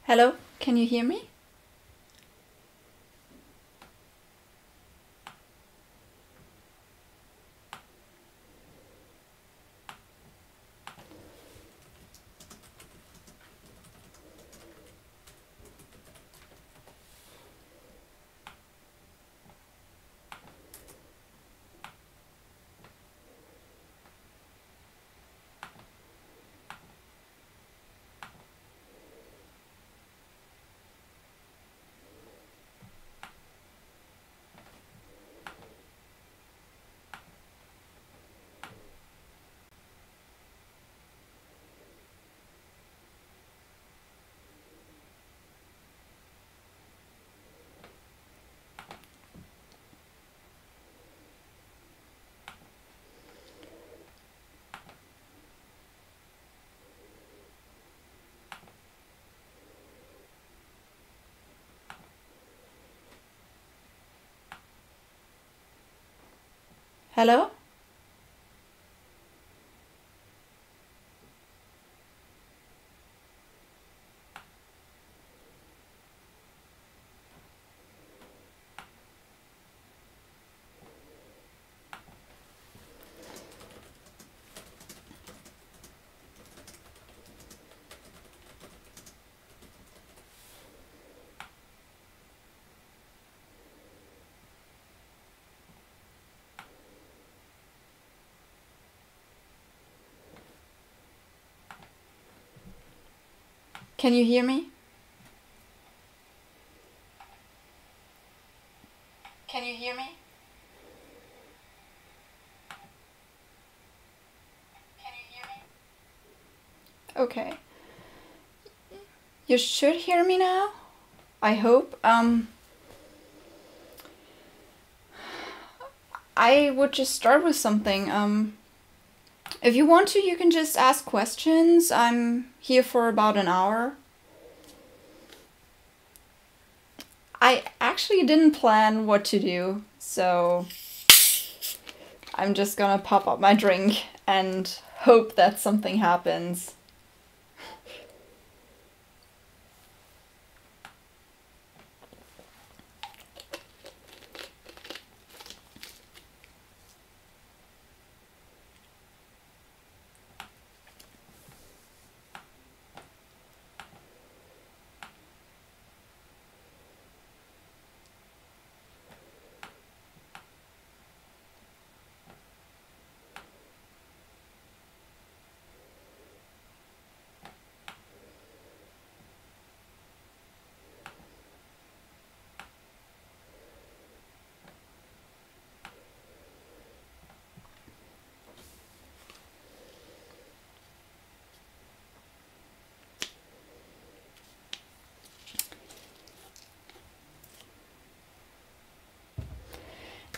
Hello, can you hear me? Hello? Can you hear me? Can you hear me? Can you hear me? Okay. You should hear me now, I hope. I would just start with something. If you want to, you can just ask questions. I'm here for about an hour. I actually didn't plan what to do, so I'm just gonna pop up my drink and hope that something happens.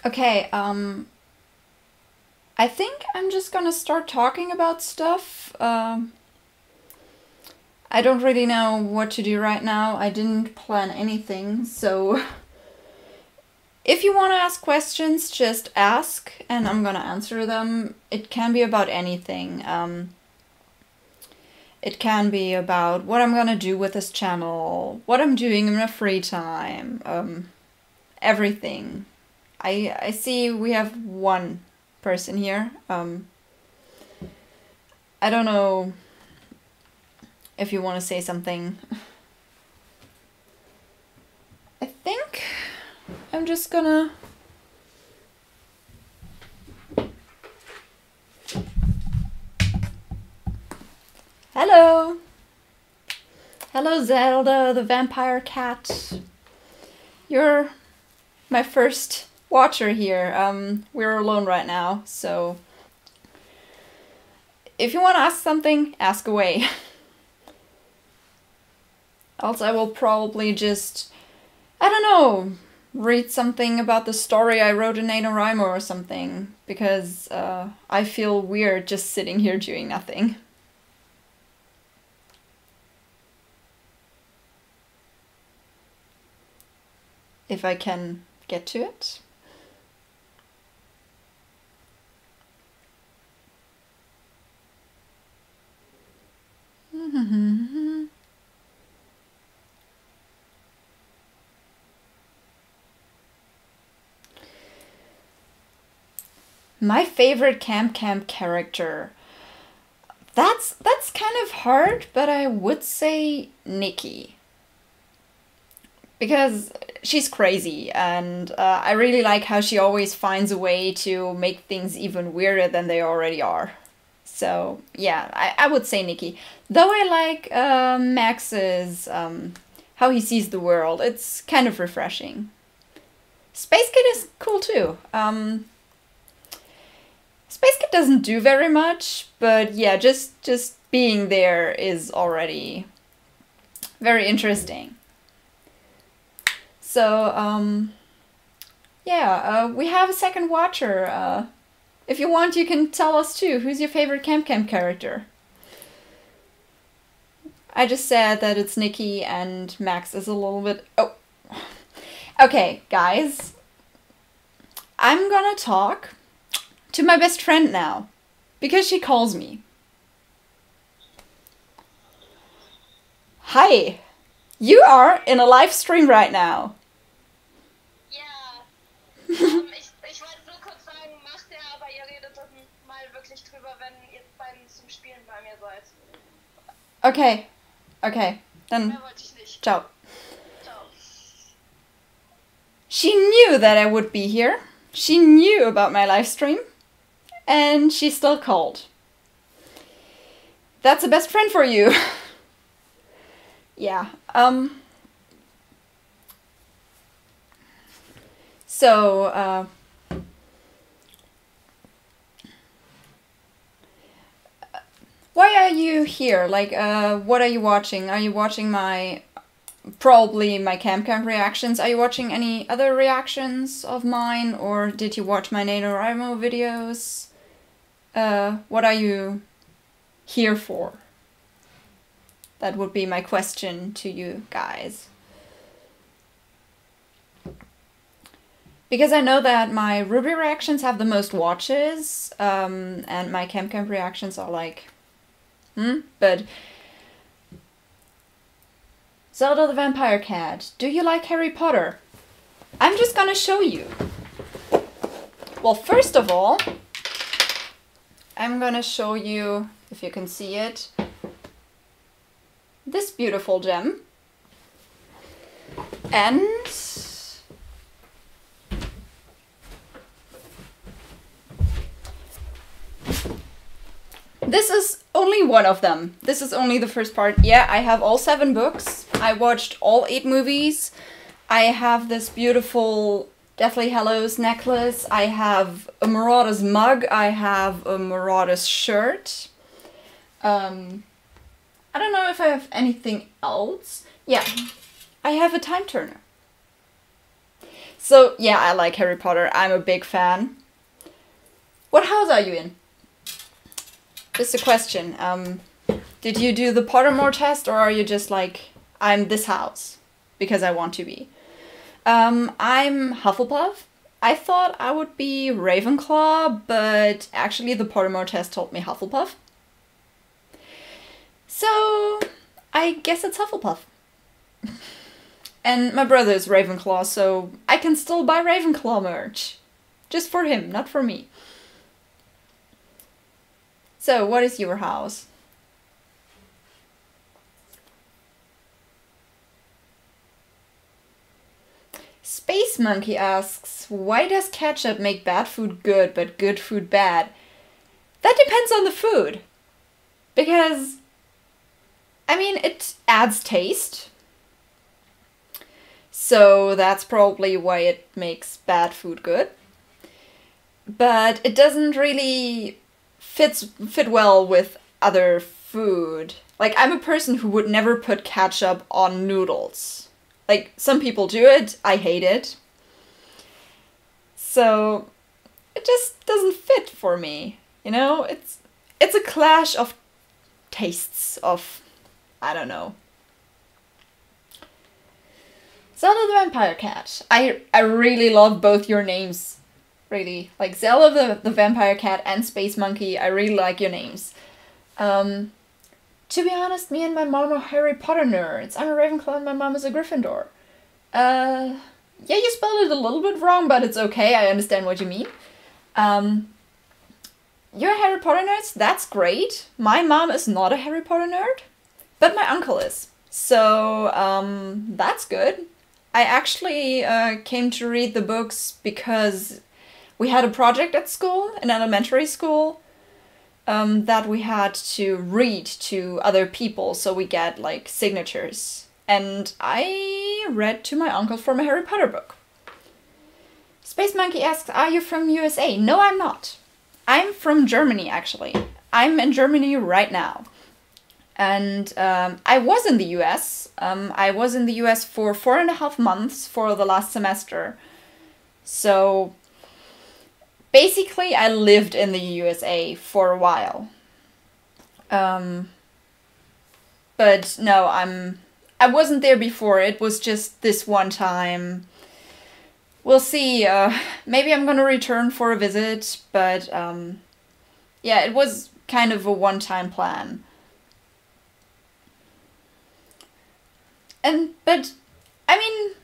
Okay, I think I'm just gonna start talking about stuff. I don't really know what to do right now. I didn't plan anything, so if you want to ask questions, just ask and I'm gonna answer them. It can be about anything. It can be about what I'm gonna do with this channel, what I'm doing in my free time, everything. I see we have one person here. I don't know if you want to say something. I think I'm just gonna... Hello! Hello, Zelda, the vampire cat. You're my first watcher here. We're alone right now, so if you want to ask something, ask away. Else I will probably just, I don't know, read something about the story I wrote in NaNoWriMo or something, because I feel weird just sitting here doing nothing. If I can get to it. My favorite camp character. That's kind of hard, but I would say Nikki. Because she's crazy, and I really like how she always finds a way to make things even weirder than they already are. So, yeah, I would say Nikki. Though I like Max's, how he sees the world. It's kind of refreshing. Space Kid is cool too. Space Kid doesn't do very much, but yeah, just being there is already very interesting. So, yeah, we have a second watcher. If you want, you can tell us too. Who's your favorite camp character? I just said that it's Nikki and Max is a little bit... Oh, okay, guys. I'm gonna talk to my best friend now, because she calls me. Hi, you are in a live stream right now. Ja, ich wollte nur kurz sagen, macht er, aber ihr redet dann mal wirklich drüber, wenn ihr beiden zum Spielen bei mir seid. Okay, okay, dann Mehr wollte ich nicht. ciao. Ciao. She knew that I would be here. She knew about my live stream. And she still called. That's a best friend for you. Yeah. So, why are you here? Like, what are you watching? Are you watching probably my camp reactions? Are you watching any other reactions of mine? Or did you watch my NaNoWriMo videos? What are you here for? That would be my question to you guys. Because I know that my Ruby reactions have the most watches, and my camp reactions are like, but... Zelda the Vampire Cat, do you like Harry Potter? I'm just gonna show you. Well, first of all, I'm gonna show you, if you can see it, this beautiful gem. And this is only one of them. This is only the first part. Yeah, I have all 7 books. I watched all 8 movies. I have this beautiful Deathly Hallows necklace. I have a Marauders mug. I have a Marauders shirt. I don't know if I have anything else. Yeah, I have a time turner. So yeah, I like Harry Potter. I'm a big fan. What house are you in? Just a question. Did you do the Pottermore test, or are you just like, I'm this house because I want to be? I'm Hufflepuff. I thought I would be Ravenclaw, but actually the Pottermore test told me Hufflepuff. So I guess it's Hufflepuff. And my brother is Ravenclaw, so I can still buy Ravenclaw merch. Just for him, not for me. So, what is your house? Space Monkey asks, why does ketchup make bad food good but good food bad? That depends on the food. Because, I mean, it adds taste. So that's probably why it makes bad food good. But it doesn't really fit well with other food. Like, I'm a person who would never put ketchup on noodles. Like, some people do it, I hate it. So, it just doesn't fit for me, you know? It's a clash of tastes of, I don't know. Zelda the Vampire Cat. I really love both your names. Really. Like, Zelda the Vampire Cat and Space Monkey, I really like your names. To be honest, me and my mom are Harry Potter nerds. I'm a Ravenclaw and my mom is a Gryffindor. Yeah, you spelled it a little bit wrong, but it's okay. I understand what you mean. You're Harry Potter nerds? That's great. My mom is not a Harry Potter nerd, but my uncle is. So, that's good. I actually came to read the books because we had a project at school, in elementary school, that we had to read to other people, so we get like signatures. And I read to my uncle from a Harry Potter book. Space Monkey asks, are you from USA? No, I'm not. I'm from Germany, actually. I'm in Germany right now. And I was in the US. I was in the US for 4.5 months for the last semester. So basically I lived in the USA for a while. But no, I wasn't there before. It was just this one time. We'll see. Maybe I'm gonna return for a visit, but yeah, it was kind of a one-time plan. But I mean,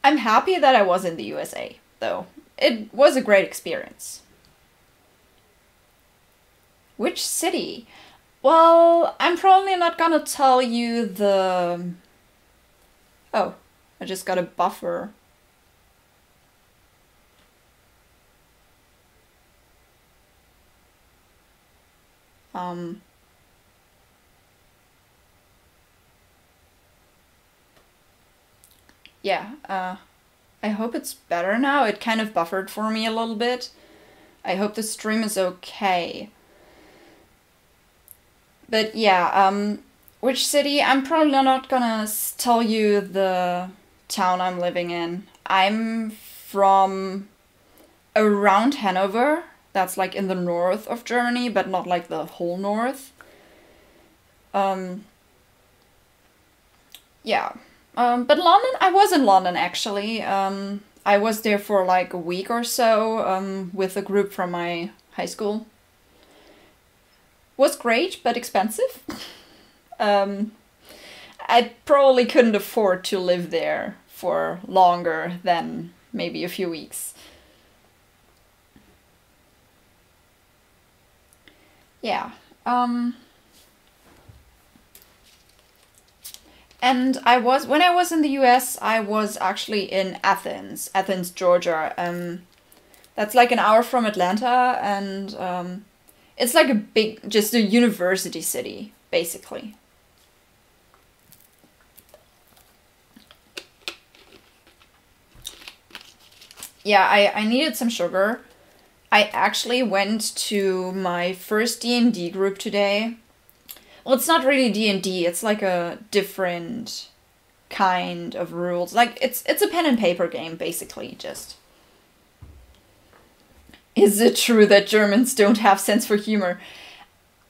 I'm happy that I was in the USA, though. It was a great experience. Which city? Well, I'm probably not gonna tell you the... Oh, I just got a buffer. Yeah, I hope it's better now. It kind of buffered for me a little bit. I hope the stream is okay. But yeah, which city? I'm probably not gonna tell you the town I'm living in. I'm from around Hanover. That's like in the north of Germany, but not like the whole north. Yeah. But London, I was in London actually. I was there for like a week or so with a group from my high school. Was great, but expensive. I probably couldn't afford to live there for longer than maybe a few weeks. Yeah. And when I was in the US, I was actually in Athens, Georgia. That's like an hour from Atlanta, and it's like just a university city, basically. Yeah, I needed some sugar. I actually went to my first D&D group today. Well, it's not really D&D, it's like a different kind of rules. Like, it's a pen and paper game, basically, just. Is it true that Germans don't have sense for humor?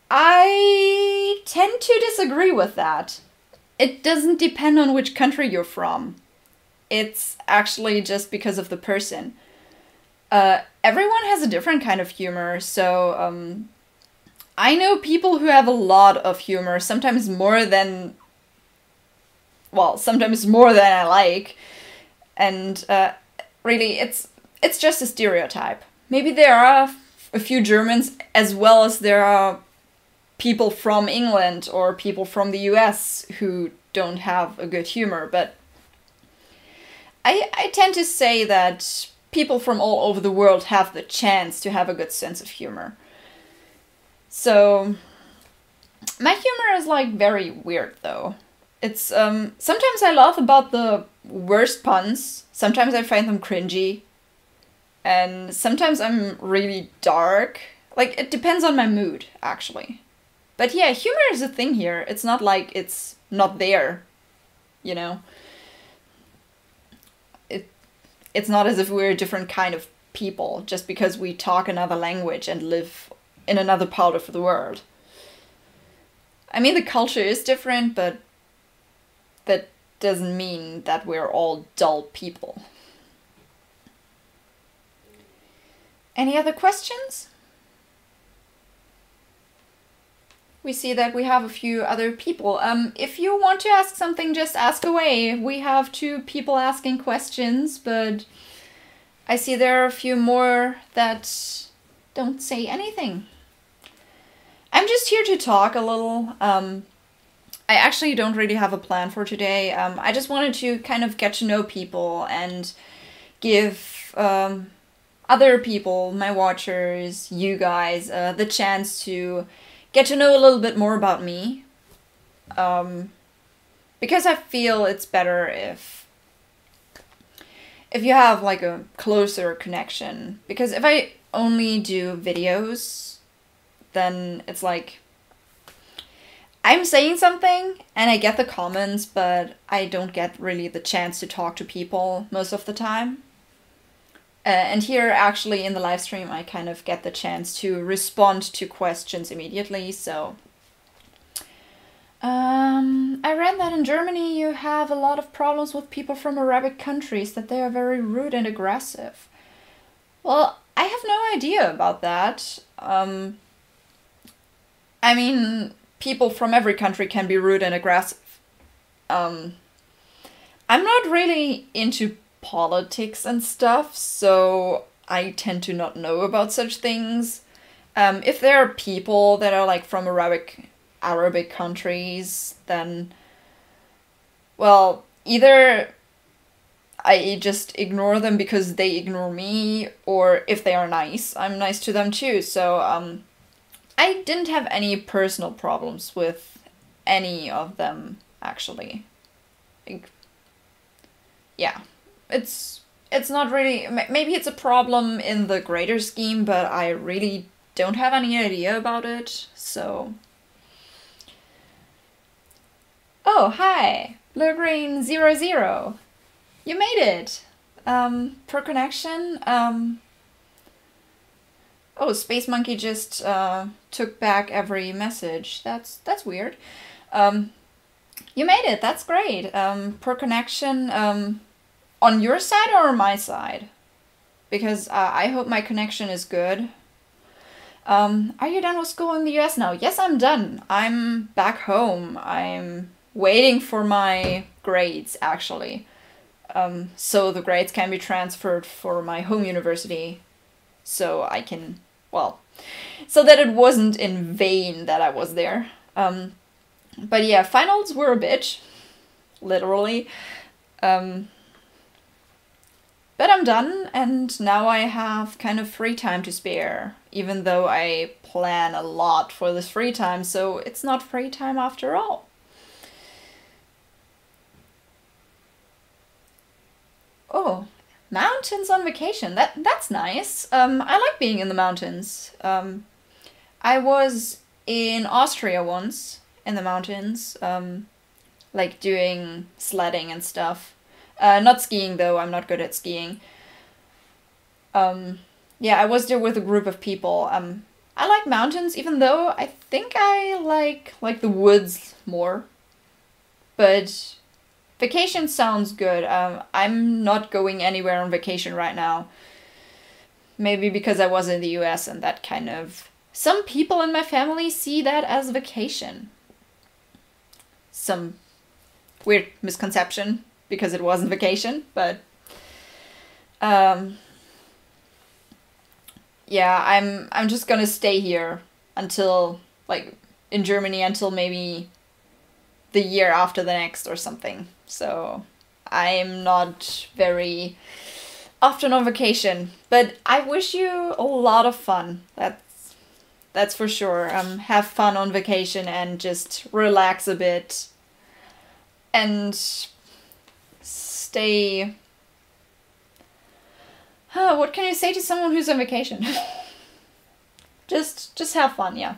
I tend to disagree with that. It doesn't depend on which country you're from. It's actually just because of the person. Everyone has a different kind of humor, so I know people who have a lot of humor, sometimes more than I like, and really it's just a stereotype. Maybe there are a few Germans as well as there are people from England or people from the US who don't have a good humor, but I tend to say that people from all over the world have the chance to have a good sense of humor. So, my humor is like very weird though. It's, sometimes I laugh about the worst puns, sometimes I find them cringy, and sometimes I'm really dark. Like, it depends on my mood, actually. But yeah, humor is a thing here. It's not like it's not there, you know? It's not as if we're a different kind of people just because we talk another language and live in another part of the world. I mean, the culture is different, but that doesn't mean that we're all dull people. Any other questions? We see that we have a few other people. If you want to ask something, just ask away. We have 2 people asking questions, but I see there are a few more that don't say anything. I'm just here to talk a little. I actually don't really have a plan for today. I just wanted to kind of get to know people and give other people, my watchers, you guys, the chance to get to know a little bit more about me. Because I feel it's better if you have like a closer connection. Because if I only do videos, then it's like I'm saying something and I get the comments, but I don't get really the chance to talk to people most of the time. And here, actually, in the live stream, I kind of get the chance to respond to questions immediately, so... I read that in Germany you have a lot of problems with people from Arabic countries, that they are very rude and aggressive. Well, I have no idea about that. I mean, people from every country can be rude and aggressive. I'm not really into politics and stuff, so I tend to not know about such things. If there are people that are like from Arabic countries, then, well, either I just ignore them because they ignore me, or if they are nice, I'm nice to them too. So I didn't have any personal problems with any of them, actually. Like, yeah. It's not really... Maybe it's a problem in the greater scheme, but I really don't have any idea about it, so... Oh, hi! LiveStream00. You made it! Per connection, Oh, Space Monkey just took back every message. That's weird. You made it, that's great. Per connection, on your side or on my side? Because I hope my connection is good. Are you done with school in the US now? Yes, I'm done. I'm back home. I'm waiting for my grades, actually. So the grades can be transferred for my home university. So I can, well, so that it wasn't in vain that I was there. But yeah, finals were a bitch. Literally. But I'm done, and now I have kind of free time to spare, even though I plan a lot for this free time, so it's not free time after all. Oh, mountains on vacation. That's nice. I like being in the mountains. I was in Austria once, in the mountains, like doing sledding and stuff. Not skiing, though. I'm not good at skiing. Yeah, I was there with a group of people. I like mountains, even though I think I like the woods more. But vacation sounds good. I'm not going anywhere on vacation right now. Maybe because I was in the US and that kind of... Some people in my family see that as vacation. Some weird misconception. Because it wasn't vacation, but yeah, I'm just gonna stay here until, like, in Germany until maybe the year after the next or something. So I'm not very often on vacation, but I wish you a lot of fun. That's for sure. Have fun on vacation and just relax a bit and stay... what can you say to someone who's on vacation? just have fun, yeah.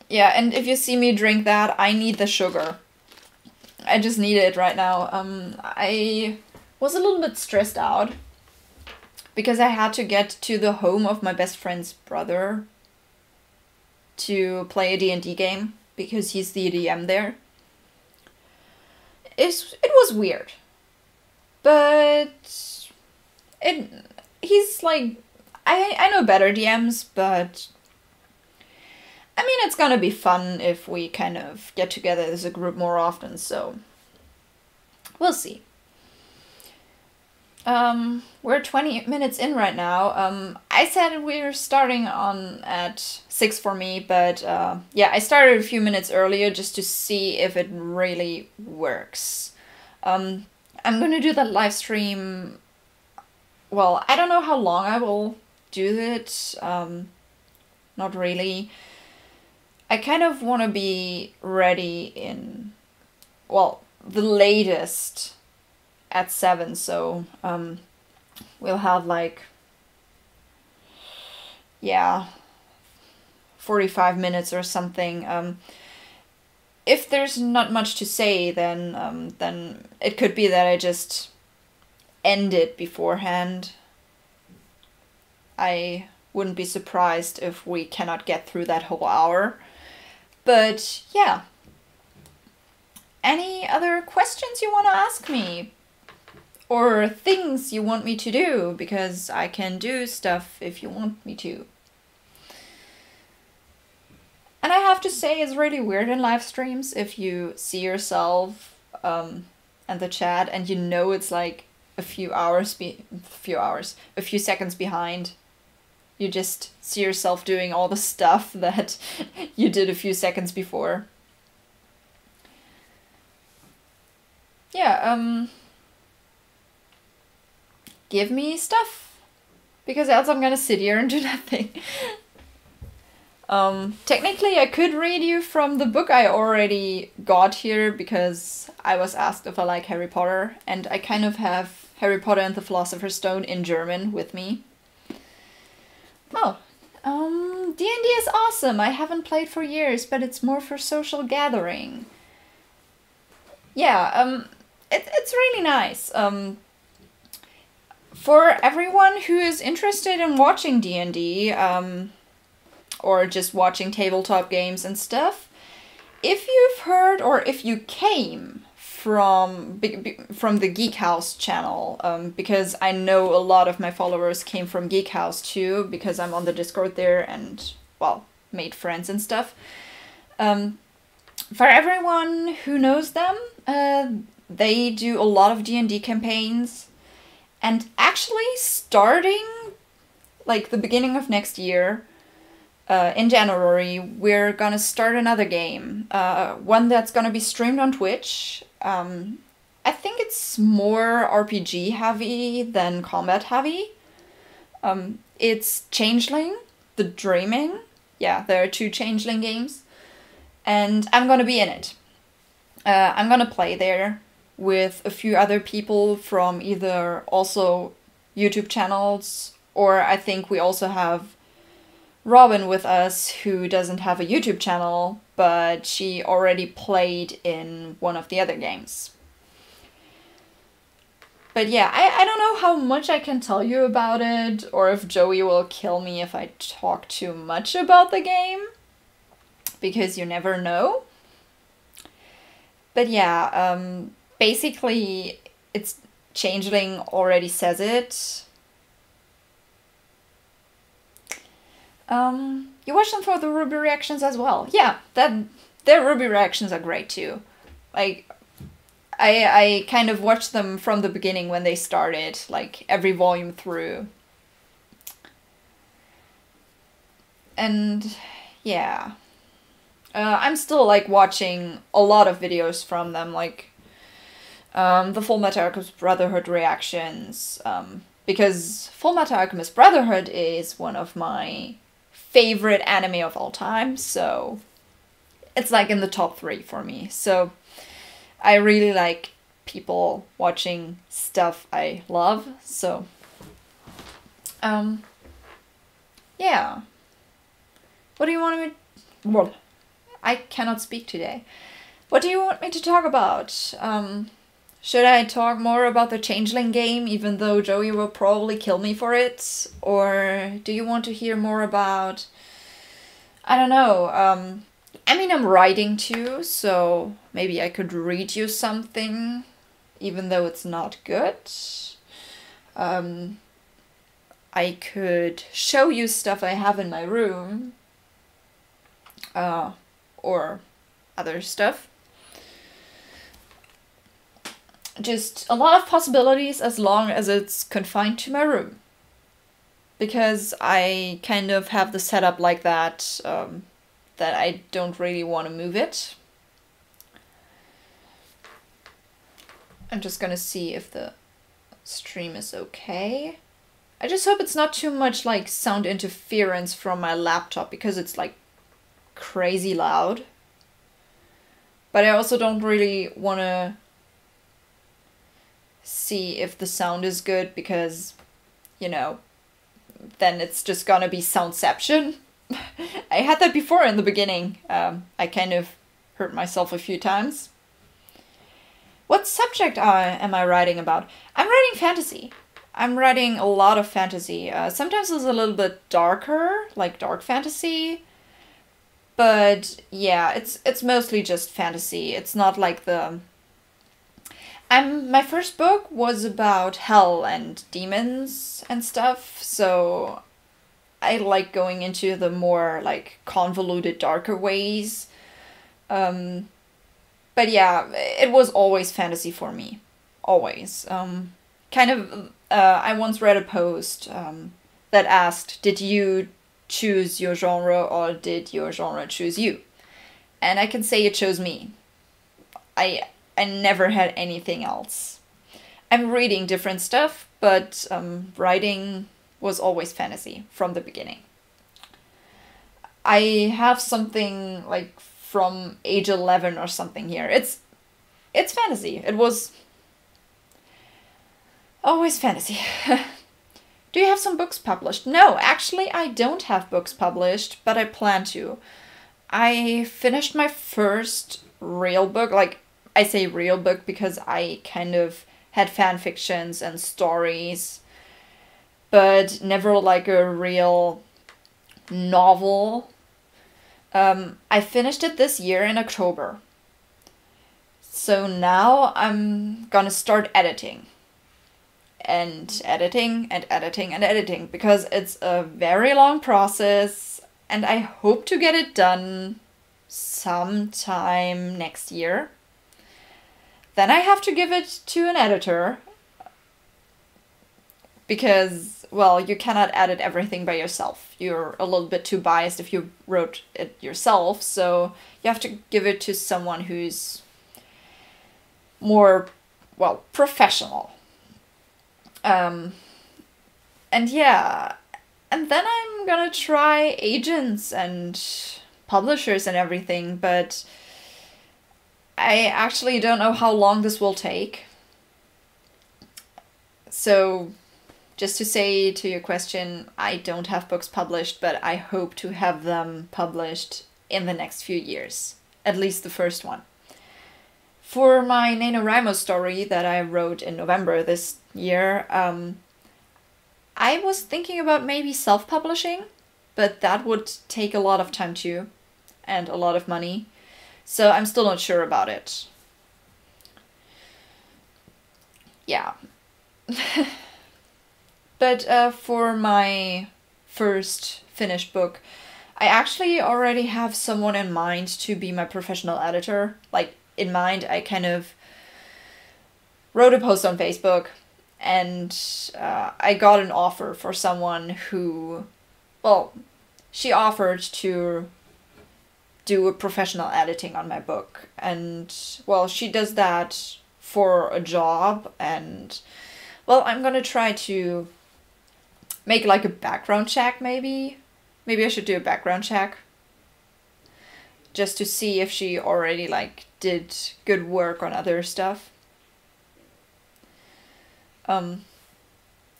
Yeah, and if you see me drink that, I need the sugar. I just need it right now. I was a little bit stressed out because I had to get to the home of my best friend's brother to play a D&D game because he's the DM there. It was weird, but he's like, I know better DMs, but I mean, it's gonna be fun if we kind of get together as a group more often, so we'll see. We're 20 minutes in right now. I said we're starting on at 6 for me, but yeah, I started a few minutes earlier just to see if it really works. I'm gonna do that live stream. Well, I don't know how long I will do it. Not really. I kind of want to be ready in, well, the latest at 7, so we'll have like, yeah, 45 minutes or something. If there's not much to say, then it could be that I just end it beforehand. I wouldn't be surprised if we cannot get through that whole hour. But yeah. Any other questions you want to ask me? Or things you want me to do? Because I can do stuff if you want me to. And I have to say, it's really weird in live streams if you see yourself and the chat and you know it's like a few seconds behind. You just see yourself doing all the stuff that you did a few seconds before. Yeah, give me stuff. Because else I'm gonna sit here and do nothing. Technically I could read you from the book I already got here because I was asked if I like Harry Potter, and I kind of have Harry Potter and the Philosopher's Stone in German with me. Oh, D&D is awesome. I haven't played for years, but it's more for social gathering. Yeah, it's really nice. For everyone who is interested in watching D&D, or just watching tabletop games and stuff, if you've heard or if you came from the Geek House channel, because I know a lot of my followers came from Geek House too, because I'm on the Discord there and, well, made friends and stuff. For everyone who knows them, they do a lot of D&D campaigns, and actually starting like the beginning of next year, in January, we're gonna start another game. One that's gonna be streamed on Twitch. I think it's more RPG heavy than combat heavy. It's Changeling, The Dreaming. Yeah, there are 2 Changeling games. And I'm gonna be in it. I'm gonna play there with a few other people from either also YouTube channels, or I think we also have Robin with us, who doesn't have a YouTube channel, but she already played in one of the other games. But yeah, I don't know how much I can tell you about it, or if Joey will kill me if I talk too much about the game, because you never know. But yeah, basically, it's Changeling already says it. You watch them for the Ruby reactions as well. Yeah, their Ruby reactions are great too. Like, I kind of watched them from the beginning when they started, like every volume through. And yeah, I'm still like watching a lot of videos from them, like the Fullmetal Alchemist Brotherhood reactions, because Fullmetal Alchemist Brotherhood is one of my favorite anime of all time, so it's like in the top 3 for me. So I really like people watching stuff I love, so yeah. What do you want me... Well, I cannot speak today. What do you want me to talk about? Should I talk more about the Changeling game, even though Joey will probably kill me for it? Or do you want to hear more about... I don't know. I mean, I'm writing too, so maybe I could read you something, even though it's not good. I could show you stuff I have in my room. Or other stuff. just a lot of possibilities as long as it's confined to my room. Because I kind of have the setup like that, that I don't really want to move it. I'm just gonna see if the stream is okay. I just hope it's not too much like sound interference from my laptop because it's like crazy loud. But I also don't really want to see if the sound is good because, you know, then it's just gonna be soundception. I had that before in the beginning. I kind of hurt myself a few times. What subject am I writing about? I'm writing fantasy. I'm writing a lot of fantasy. Sometimes it's a little bit darker, like dark fantasy. But yeah, it's mostly just fantasy. It's not like the... my first book was about hell and demons and stuff, so I like going into the more like convoluted, darker ways. But yeah, it was always fantasy for me. Always. I once read a post that asked, did you choose your genre or did your genre choose you? And I can say it chose me. I never had anything else. I'm reading different stuff, but writing was always fantasy from the beginning. I have something like from age 11 or something here. It's fantasy. It was always fantasy. Do you have some books published? No, actually I don't have books published, but I plan to. I finished my first real book. Like, I say real book because I kind of had fan fictions and stories, but never like a real novel. I finished it this year in October. So now I'm gonna start editing. And editing and editing and editing because it's a very long process and I hope to get it done sometime next year. Then I have to give it to an editor because, well, you cannot edit everything by yourself. You're a little bit too biased if you wrote it yourself, so you have to give it to someone who's more, well, professional. And yeah, and then I'm gonna try agents and publishers and everything, but I actually don't know how long this will take. So, just to say to your question, I don't have books published, but I hope to have them published in the next few years. At least the first one. For my NaNoWriMo story that I wrote in November this year, I was thinking about maybe self-publishing, but that would take a lot of time too, and a lot of money. So I'm still not sure about it. Yeah. But for my first finished book, I actually already have someone in mind to be my professional editor. Like, in mind, I kind of wrote a post on Facebook and I got an offer for someone who, well, she offered to do a professional editing on my book. And, well, she does that for a job and, well, I'm gonna try to make like a background check maybe. Maybe I should do a background check. Just to see if she already like did good work on other stuff.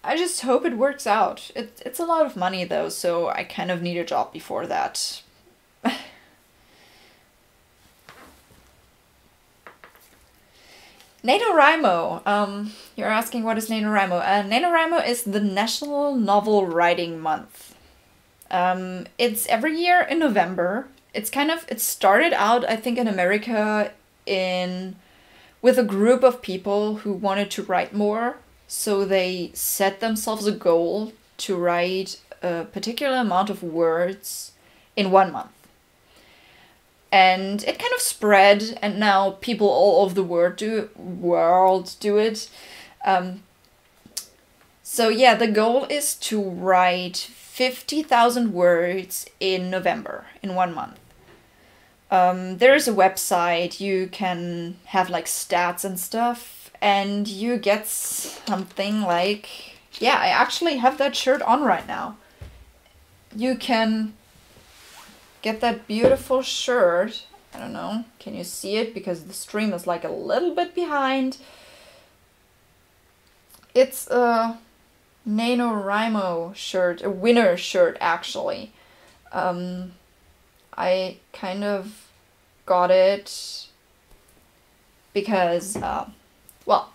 I just hope it works out. It's a lot of money though, so I kind of need a job before that. NaNoWriMo. You're asking what is NaNoWriMo? NaNoWriMo is the National Novel Writing Month. It's every year in November. It started out, I think, in America with a group of people who wanted to write more. So they set themselves a goal to write a particular amount of words in 1 month. And it kind of spread, and now people all over the world do it. So yeah, the goal is to write 50,000 words in November, in 1 month. There is a website, you can have like stats and stuff, and you get something like, yeah, I actually have that shirt on right now. You can get that beautiful shirt. I don't know, can you see it? Because the stream is like a little bit behind. It's a NaNoWriMo shirt, a winner shirt actually. I kind of got it because, well,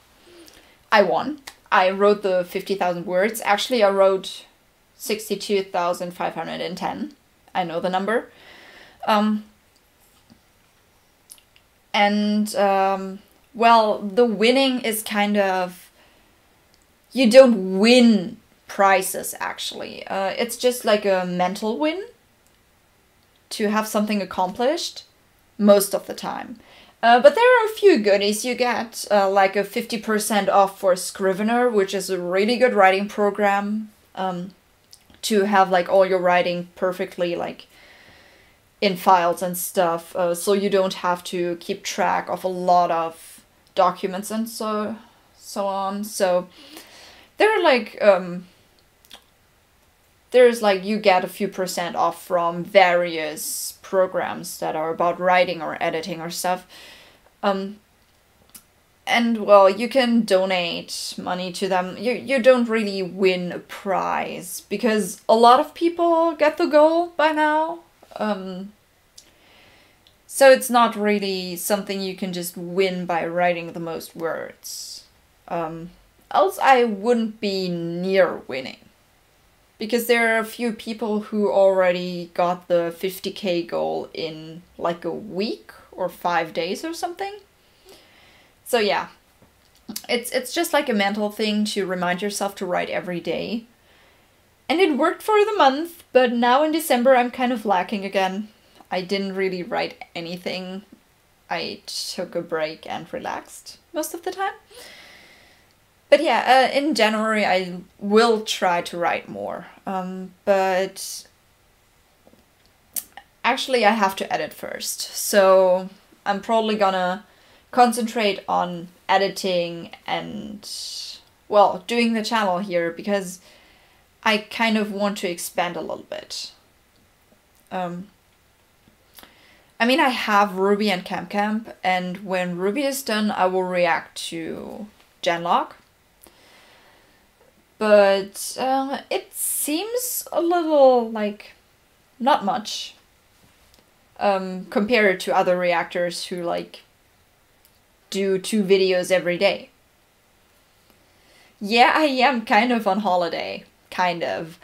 I won. I wrote the 50,000 words. Actually, I wrote 62,510. I know the number. Well, the winning is kind of, you don't win prizes actually. It's just like a mental win to have something accomplished most of the time. But there are a few goodies you get, like a 50% off for Scrivener, which is a really good writing program, to have like all your writing perfectly like in files and stuff, so you don't have to keep track of a lot of documents and so on. So there are like there's like, you get a few % off from various programs that are about writing or editing or stuff. And well, you can donate money to them. You don't really win a prize because a lot of people get the goal by now. So it's not really something you can just win by writing the most words. Else I wouldn't be near winning. Because there are a few people who already got the 50K goal in like a week or 5 days or something. So yeah, it's just like a mental thing to remind yourself to write every day. And it worked for the month, but now in December I'm kind of lacking again. I didn't really write anything. I took a break and relaxed most of the time. But yeah, in January I will try to write more. But actually I have to edit first. So I'm probably gonna concentrate on editing and, well, doing the channel here because I kind of want to expand a little bit. I mean, I have Ruby and CamCamp, and when Ruby is done, I will react to Genlock. But it seems a little, like, not much compared to other reactors who, like, do 2 videos every day. Yeah, I am kind of on holiday. Kind of.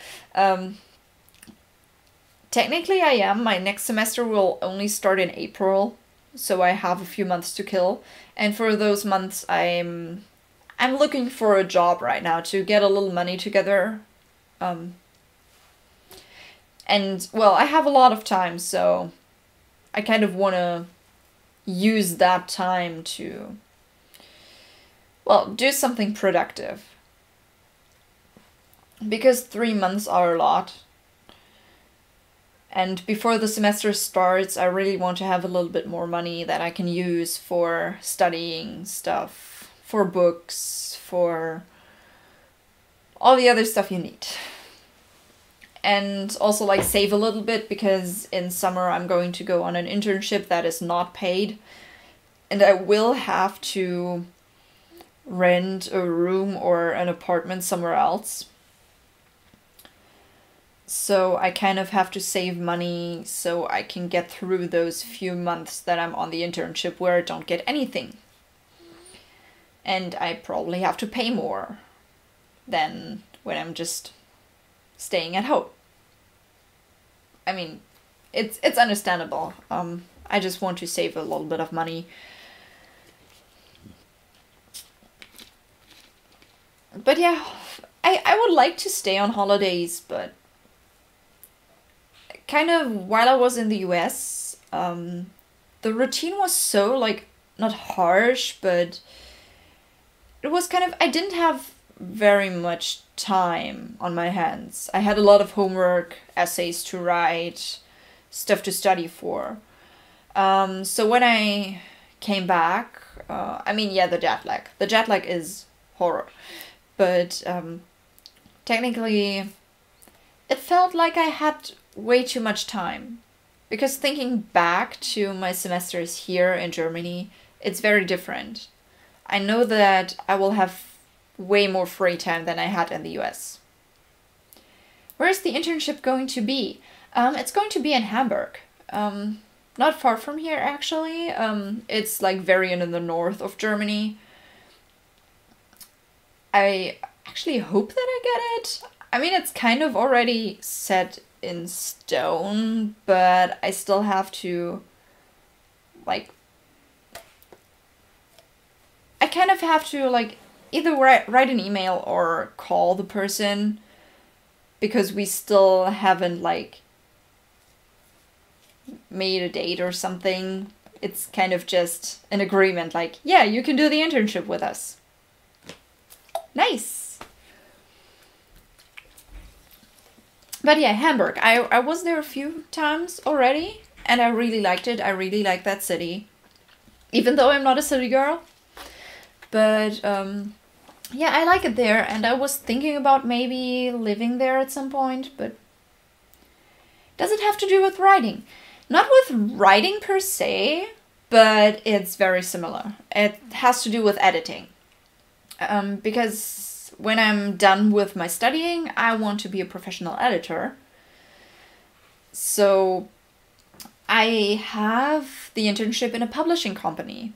Technically I am. My next semester will only start in April, so I have a few months to kill. And for those months I'm looking for a job right now to get a little money together. And, well, I have a lot of time, so I kind of want to use that time to, well, do something productive. Because 3 months are a lot. And before the semester starts, I really want to have a little bit more money that I can use for studying stuff, for books, for all the other stuff you need. And also like save a little bit because in summer I'm going to go on an internship that is not paid. And I will have to rent a room or an apartment somewhere else. So I kind of have to save money so I can get through those few months that I'm on the internship where I don't get anything. And I probably have to pay more than when I'm just staying at home. I mean, it's understandable. I just want to save a little bit of money. But yeah, I would like to stay on holidays, but kind of while I was in the US, the routine was so, like, not harsh, but it was kind of, I didn't have very much time on my hands. I had a lot of homework, essays to write, stuff to study for. So when I came back, I mean, yeah, the jet lag. The jet lag is horror. But technically, it felt like I had way too much time. Because thinking back to my semesters here in Germany, it's very different. I know that I will have way more free time than I had in the US. Where is the internship going to be? It's going to be in Hamburg. Not far from here, actually. It's like very in the north of Germany. I actually hope that I get it. I mean, it's kind of already set in stone, but I still have to, like, I kind of have to, like, either write an email or call the person, because we still haven't, like, made a date or something. It's kind of just an agreement, like, yeah, you can do the internship with us. Nice. But yeah, Hamburg. I was there a few times already, and I really liked it. I really like that city, even though I'm not a city girl. But yeah, I like it there, and I was thinking about maybe living there at some point, but does it have to do with writing? Not with writing per se, but it's very similar. It has to do with editing. Because when I'm done with my studying, I want to be a professional editor. So I have the internship in a publishing company.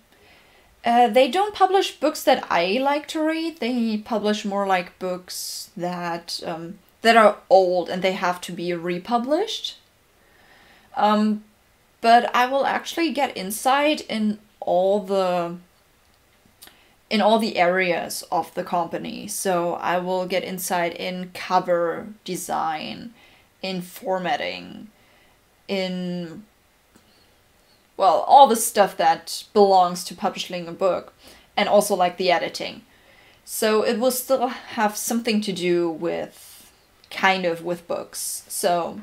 They don't publish books that I like to read. They publish more like books that that are old and they have to be republished. But I will actually get insight in all the areas of the company. So I will get insight in cover design, in formatting, in, well, all the stuff that belongs to publishing a book, and also like the editing. So it will still have something to do with, kind of, with books. So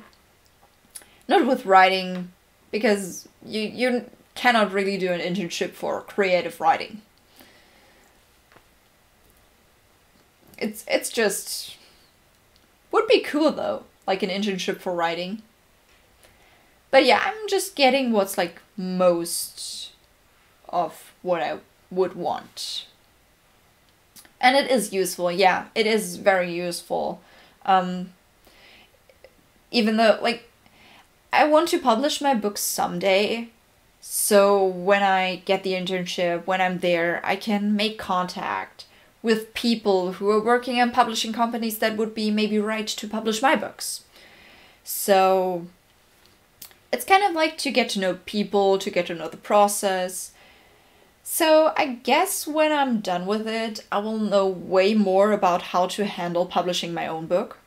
not with writing, because you cannot really do an internship for creative writing. It's just, would be cool though, like an internship for writing. But yeah, I'm just getting what's like most of what I would want. And it is useful, yeah, it is very useful. Even though, like, I want to publish my books someday. So when I get the internship, when I'm there, I can make contact with people who are working in publishing companies that would be maybe right to publish my books. So it's kind of like to get to know people, to get to know the process. So I guess when I'm done with it, I will know way more about how to handle publishing my own book.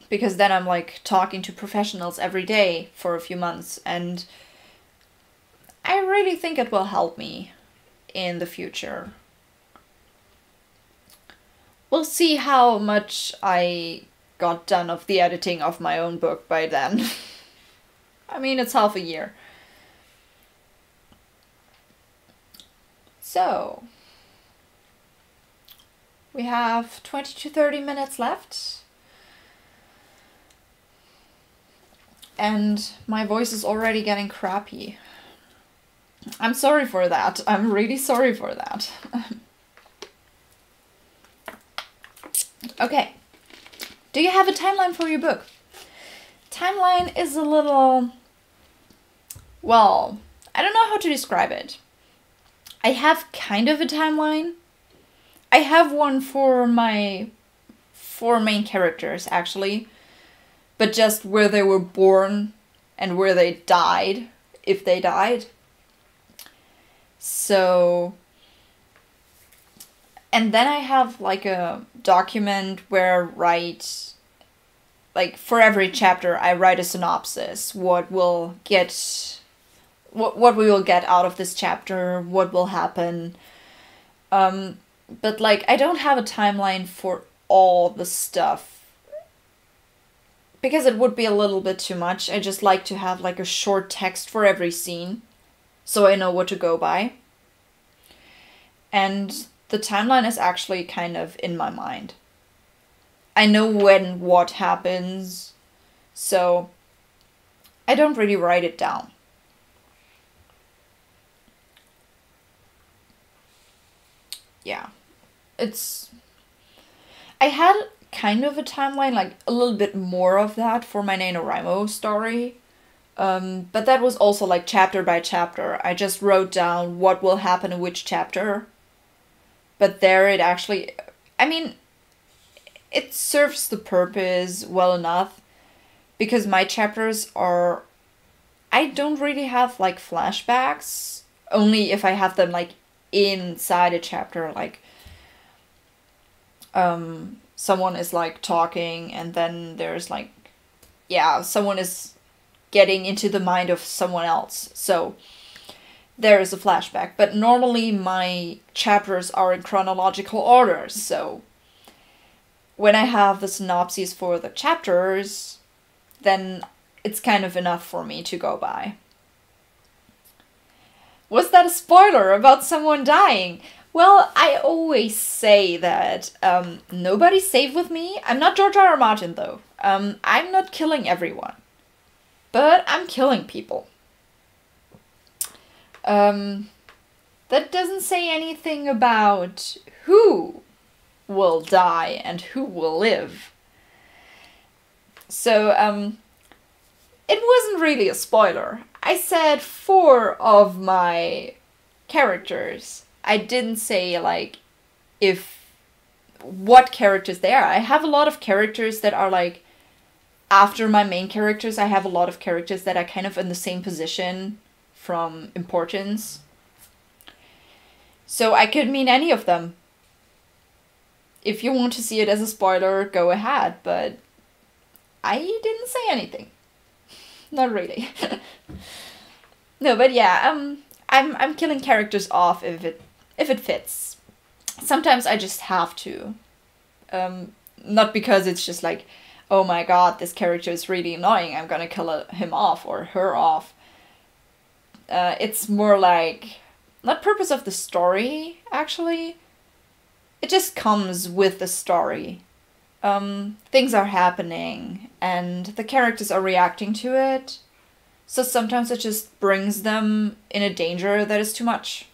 Because then I'm like talking to professionals every day for a few months, and I really think it will help me in the future. We'll see how much I got done of the editing of my own book by then. I mean, it's half a year. So, we have 20 to 30 minutes left. And my voice is already getting crappy. I'm sorry for that. I'm really sorry for that. Okay. Do you have a timeline for your book? Timeline is a little, well, I don't know how to describe it. I have kind of a timeline. I have one for my 4 main characters, actually. But just where they were born and where they died, if they died. So, and then I have like a document where I write like for every chapter I write a synopsis, what we will get out of this chapter, what will happen. But like I don't have a timeline for all the stuff because it would be a little bit too much. I just like to have like a short text for every scene so I know what to go by. And the timeline is actually kind of in my mind. I know when what happens, so I don't really write it down. Yeah, I had kind of a timeline, like a little bit more of that for my NaNoWriMo story. But that was also like chapter by chapter. I just wrote down what will happen in which chapter. But there it actually, I mean, it serves the purpose well enough because my chapters are, I don't really have like flashbacks, only if I have them like inside a chapter, like someone is like talking and then there's like, yeah, someone is getting into the mind of someone else. So there is a flashback, but normally my chapters are in chronological order, so when I have the synopses for the chapters, then it's kind of enough for me to go by. Was that a spoiler about someone dying? Well, I always say that nobody's safe with me. I'm not George R.R. Martin, though. I'm not killing everyone. But I'm killing people. That doesn't say anything about who will die and who will live. So, it wasn't really a spoiler. I said 4 of my characters. I didn't say, like, what characters they are. I have a lot of characters that are, like, after my main characters, I have a lot of characters that are kind of in the same position from importance. So I could mean any of them. If you want to see it as a spoiler, go ahead, but I didn't say anything. Not really. No, but yeah, I'm killing characters off if it fits. Sometimes I just have to. Not because it's just like, oh my god, this character is really annoying, I'm gonna kill him off or her off. It's more like, not purpose of the story, actually. It just comes with the story. Things are happening, and the characters are reacting to it. So sometimes it just brings them in a danger that is too much.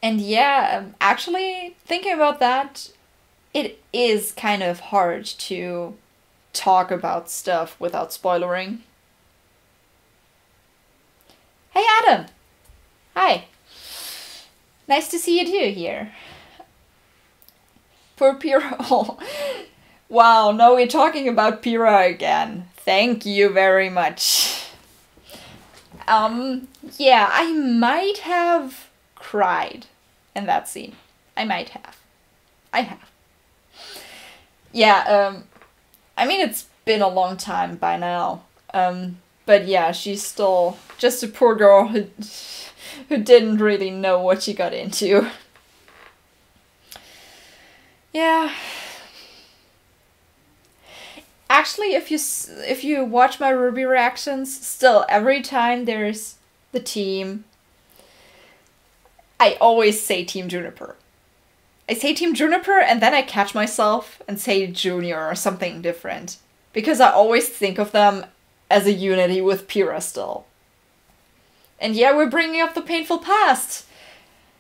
And yeah, actually, thinking about that, it is kind of hard to talk about stuff without spoilering. Hey Adam! Hi! Nice to see you too here. For Pyrrha. Oh. Wow, now we're talking about Pyrrha again. Thank you very much. Yeah, I might have cried in that scene. I might have. I have. Yeah, I mean, it's been a long time by now. But yeah, she's still just a poor girl who didn't really know what she got into. Yeah. Actually, if you watch my Ruby reactions, still every time there's the team, I always say Team Juniper. I say Team Juniper and then I catch myself and say Junior or something different. Because I always think of them as a unity with Pyrrha still. And yeah, we're bringing up the painful past.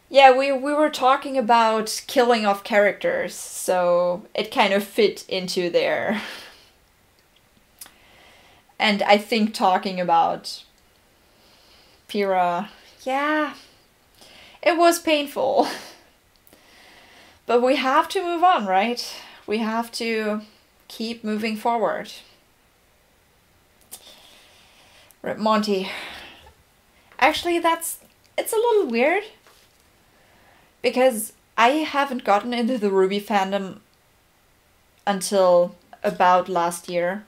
Yeah, we were talking about killing off characters, so it kind of fit into there. And I think talking about Pyrrha, yeah, it was painful. But we have to move on, right? We have to keep moving forward. Rip Monty. Actually, it's a little weird. Because I haven't gotten into the Ruby fandom until about last year.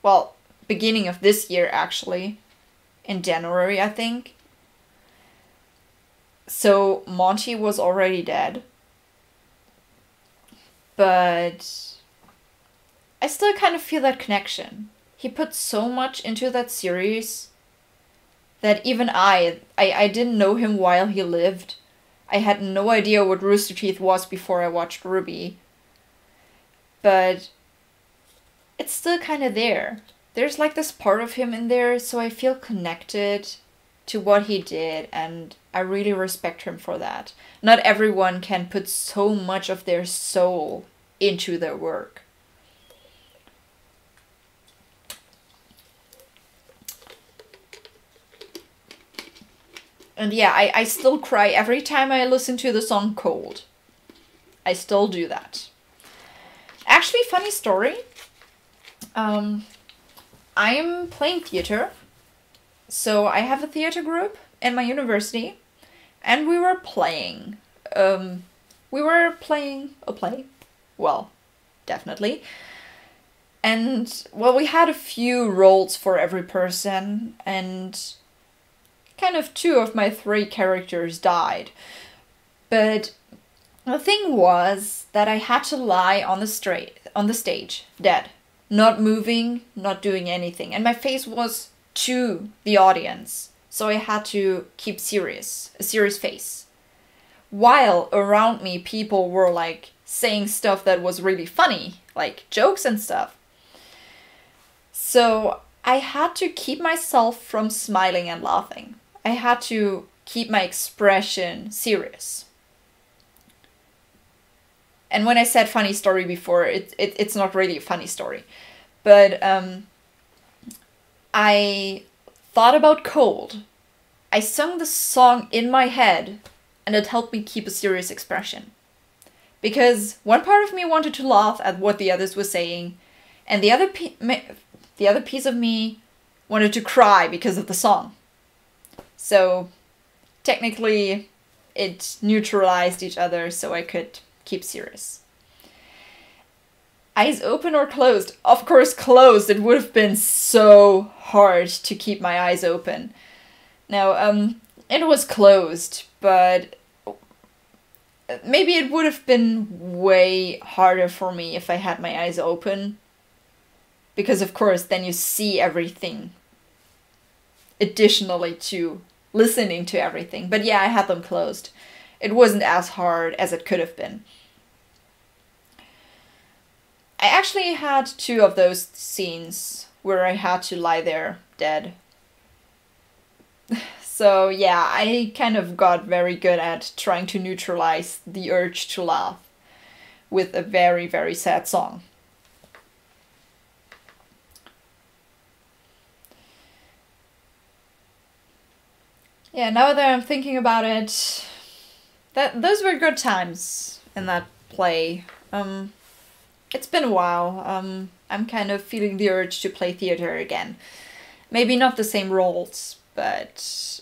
Well, beginning of this year, actually. In January, I think. So Monty was already dead. But I still kind of feel that connection. He put so much into that series that even I didn't know him while he lived. I had no idea what Rooster Teeth was before I watched Ruby. But it's still kind of there. There's like this part of him in there, so I feel connected to what he did, and I really respect him for that. Not everyone can put so much of their soul into their work. And yeah, I still cry every time I listen to the song Cold. I still do that. Actually, funny story. I'm playing theater. So I have a theater group in my university. And we were playing. We were playing a play. Well, definitely. And, well, we had a few roles for every person. And kind of 2 of my 3 characters died. But the thing was that I had to lie on the stage, dead. Not moving, not doing anything. And my face was to the audience. So I had to keep a serious face. While around me people were like saying stuff that was really funny, like jokes and stuff. So I had to keep myself from smiling and laughing. I had to keep my expression serious. And when I said funny story before, it's not really a funny story. But I thought about Cold. I sung the song in my head, and it helped me keep a serious expression. Because one part of me wanted to laugh at what the others were saying, and the other piece of me wanted to cry because of the song. So technically it neutralized each other so I could keep serious. Eyes open or closed? Of course closed. It would have been so hard to keep my eyes open. Now, it was closed, but maybe it would have been way harder for me if I had my eyes open. Because of course then you see everything. Additionally to listening to everything. But yeah, I had them closed. It wasn't as hard as it could have been. I actually had 2 of those scenes where I had to lie there dead. So yeah, I kind of got very good at trying to neutralize the urge to laugh with a very, very sad song. Yeah, now that I'm thinking about it, those were good times in that play. It's been a while. I'm kind of feeling the urge to play theater again. Maybe not the same roles, but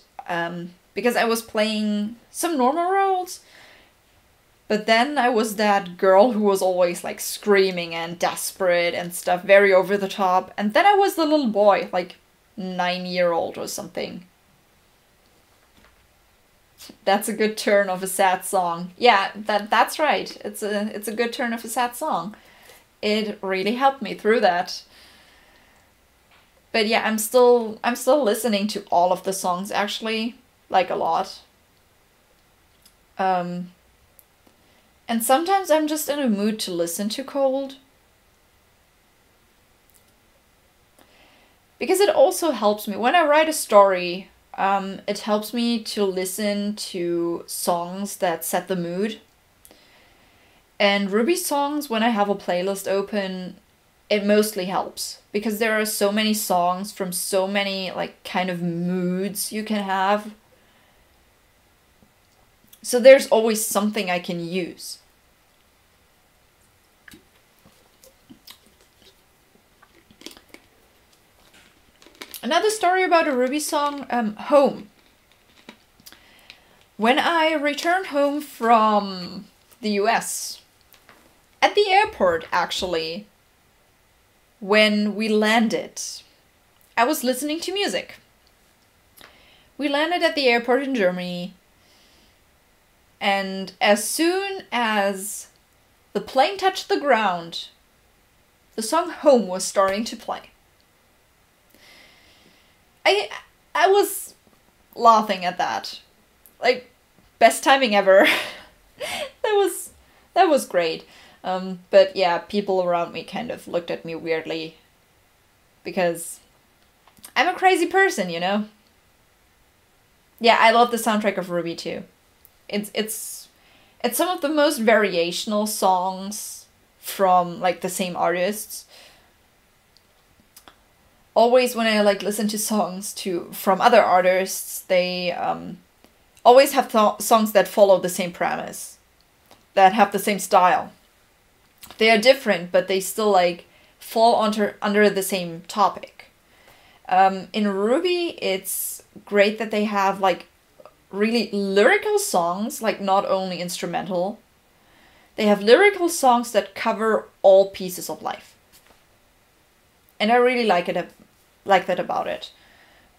because I was playing some normal roles, but then I was that girl who was always like screaming and desperate and stuff, very over the top. And then I was the little boy, like 9-year-old or something. That's a good turn of a sad song. Yeah, that's right. It's a good turn of a sad song. It really helped me through that. But yeah, I'm still listening to all of the songs actually, like a lot. And sometimes I'm just in a mood to listen to Cold. Because it also helps me when I write a story. It helps me to listen to songs that set the mood. And Ruby songs, when I have a playlist open, it mostly helps. Because there are so many songs from so many like kind of moods you can have. So there's always something I can use. Another story about a Ruby song, Home. When I returned home from the US, at the airport, actually, when we landed, I was listening to music. We landed at the airport in Germany, and as soon as the plane touched the ground, the song Home was starting to play. I was laughing at that. Like, best timing ever. That was great. But yeah, people around me kind of looked at me weirdly because I'm a crazy person, you know? Yeah, I love the soundtrack of Ruby too. It's some of the most variational songs from like the same artists. Always when I like listen to songs from other artists, they always have songs that follow the same premise, that have the same style. They are different, but they still like fall under the same topic. In Ruby, it's great that they have like really lyrical songs, like not only instrumental. They have lyrical songs that cover all pieces of life. And I really like that about it.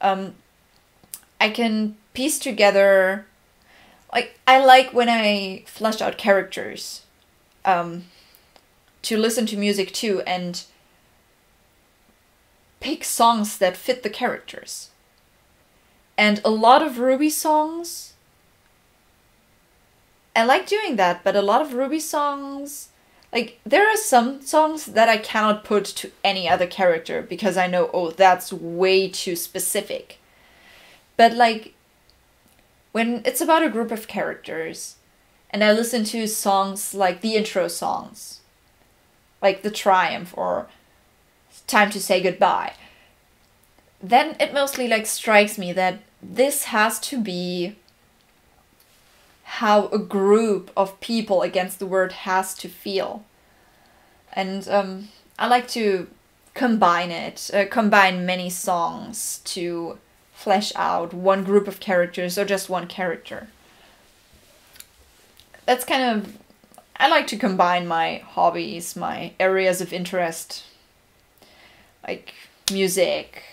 I can piece together, like, I like when I flesh out characters, to listen to music too, and pick songs that fit the characters. And a lot of Ruby songs, I like doing that, but a lot of Ruby songs, like, there are some songs that I cannot put to any other character because I know, oh, that's way too specific. But like, when it's about a group of characters, and I listen to songs like the intro songs, like The Triumph or Time to Say Goodbye, then it mostly like strikes me that this has to be how a group of people against the world has to feel. And I like to combine many songs to flesh out one group of characters or just one character. That's kind of, I like to combine my hobbies, my areas of interest, like music,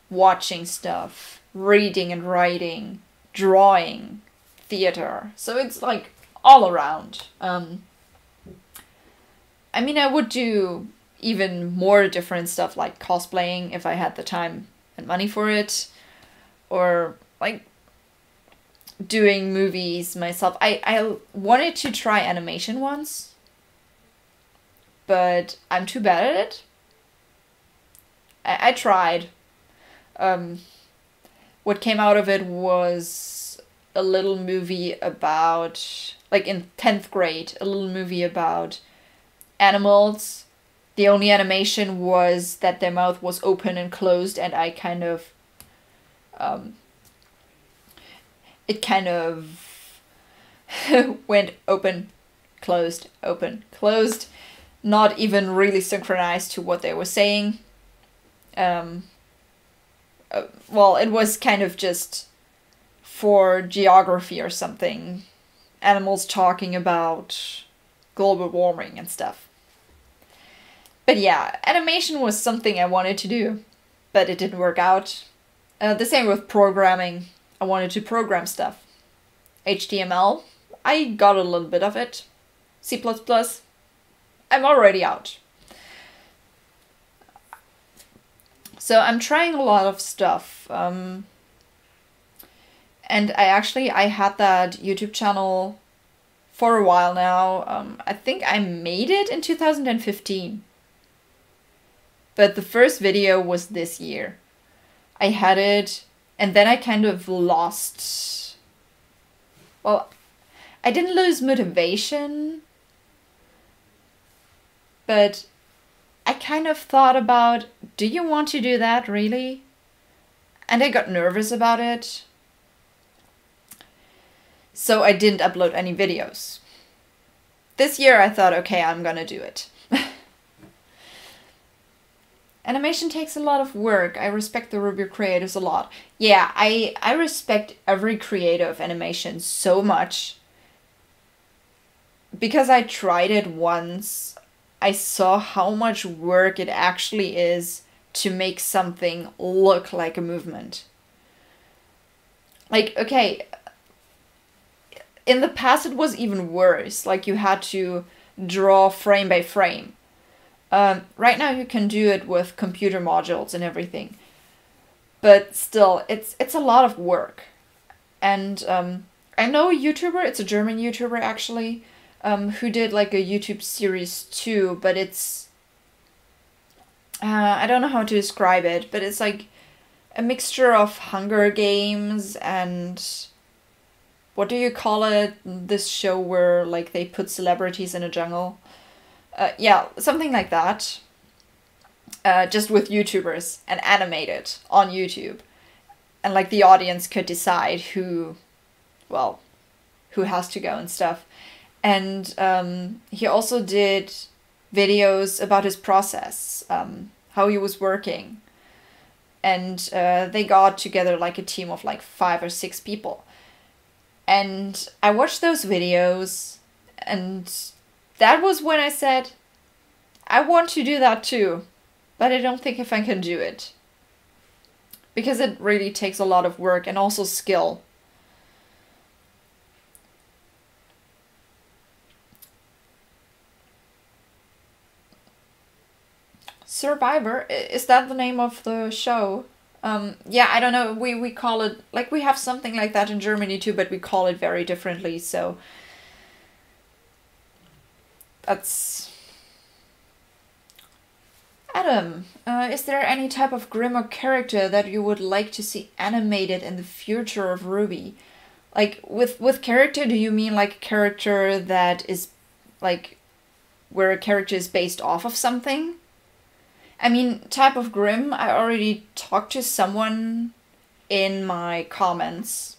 watching stuff, reading and writing, drawing, theater. So it's like all around. I mean, I would do even more different stuff like cosplaying if I had the time and money for it, or like doing movies myself. I wanted to try animation once, but I'm too bad at it. I tried. What came out of it was a little movie about, like in 10th grade, a little movie about animals. The only animation was that their mouth was open and closed, and I kind of, it kind of went open, closed, not even really synchronized to what they were saying. Well, it was kind of just for geography or something. Animals talking about global warming and stuff. But yeah, animation was something I wanted to do, but it didn't work out. The same with programming. I wanted to program stuff. HTML, I got a little bit of it. C++, I'm already out. So I'm trying a lot of stuff. And I had that YouTube channel for a while now. I think I made it in 2015. But the first video was this year. I had it, and then I kind of lost... Well, I didn't lose motivation, but I kind of thought about, do you want to do that, really? And I got nervous about it. So I didn't upload any videos. This year I thought, okay, I'm gonna do it. Animation takes a lot of work. I respect the Ruby creators a lot. Yeah, I respect every creator of animation so much. Because I tried it once, I saw how much work it actually is to make something look like a movement. Like, okay, in the past it was even worse. Like, you had to draw frame by frame. Right now you can do it with computer modules and everything. But still, it's a lot of work. And I know a YouTuber, it's a German YouTuber actually, who did like a YouTube series too, but it's... I don't know how to describe it, but it's like a mixture of Hunger Games and... What do you call it? This show where like they put celebrities in a jungle. Yeah, something like that. Just with YouTubers and animated on YouTube. And like the audience could decide who has to go and stuff. And he also did videos about his process, how he was working. And they got together like a team of like 5 or 6 people. And I watched those videos, and that was when I said, I want to do that too, but I don't think if I can do it. Because it really takes a lot of work and also skill. Survivor, is that the name of the show? Yeah, I don't know, we call it, like we have something like that in Germany too, but we call it very differently, so... That's... Adam, is there any type of Grimm or character that you would like to see animated in the future of Ruby? Like, with character, do you mean like a character that is, like, where a character is based off of something? I mean, type of Grimm, I already talked to someone in my comments.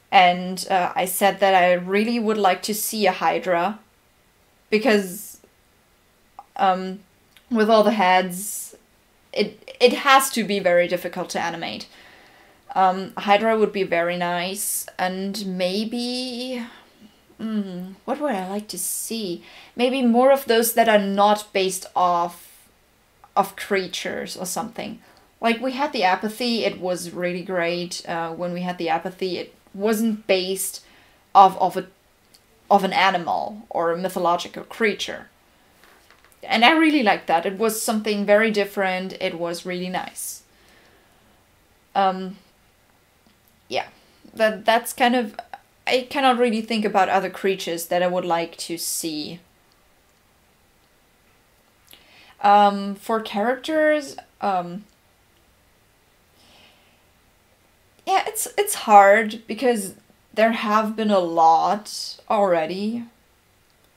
And I said that I really would like to see a Hydra. Because with all the heads, it has to be very difficult to animate. Hydra would be very nice. And maybe... what would I like to see? Maybe more of those that are not based off of creatures or something. Like we had the apathy, it was really great. When we had the apathy, it wasn't based of an animal or a mythological creature. And I really liked that. It was something very different. It was really nice. Yeah, that's kind of... I cannot really think about other creatures that I would like to see. For characters, yeah, it's hard because there have been a lot already.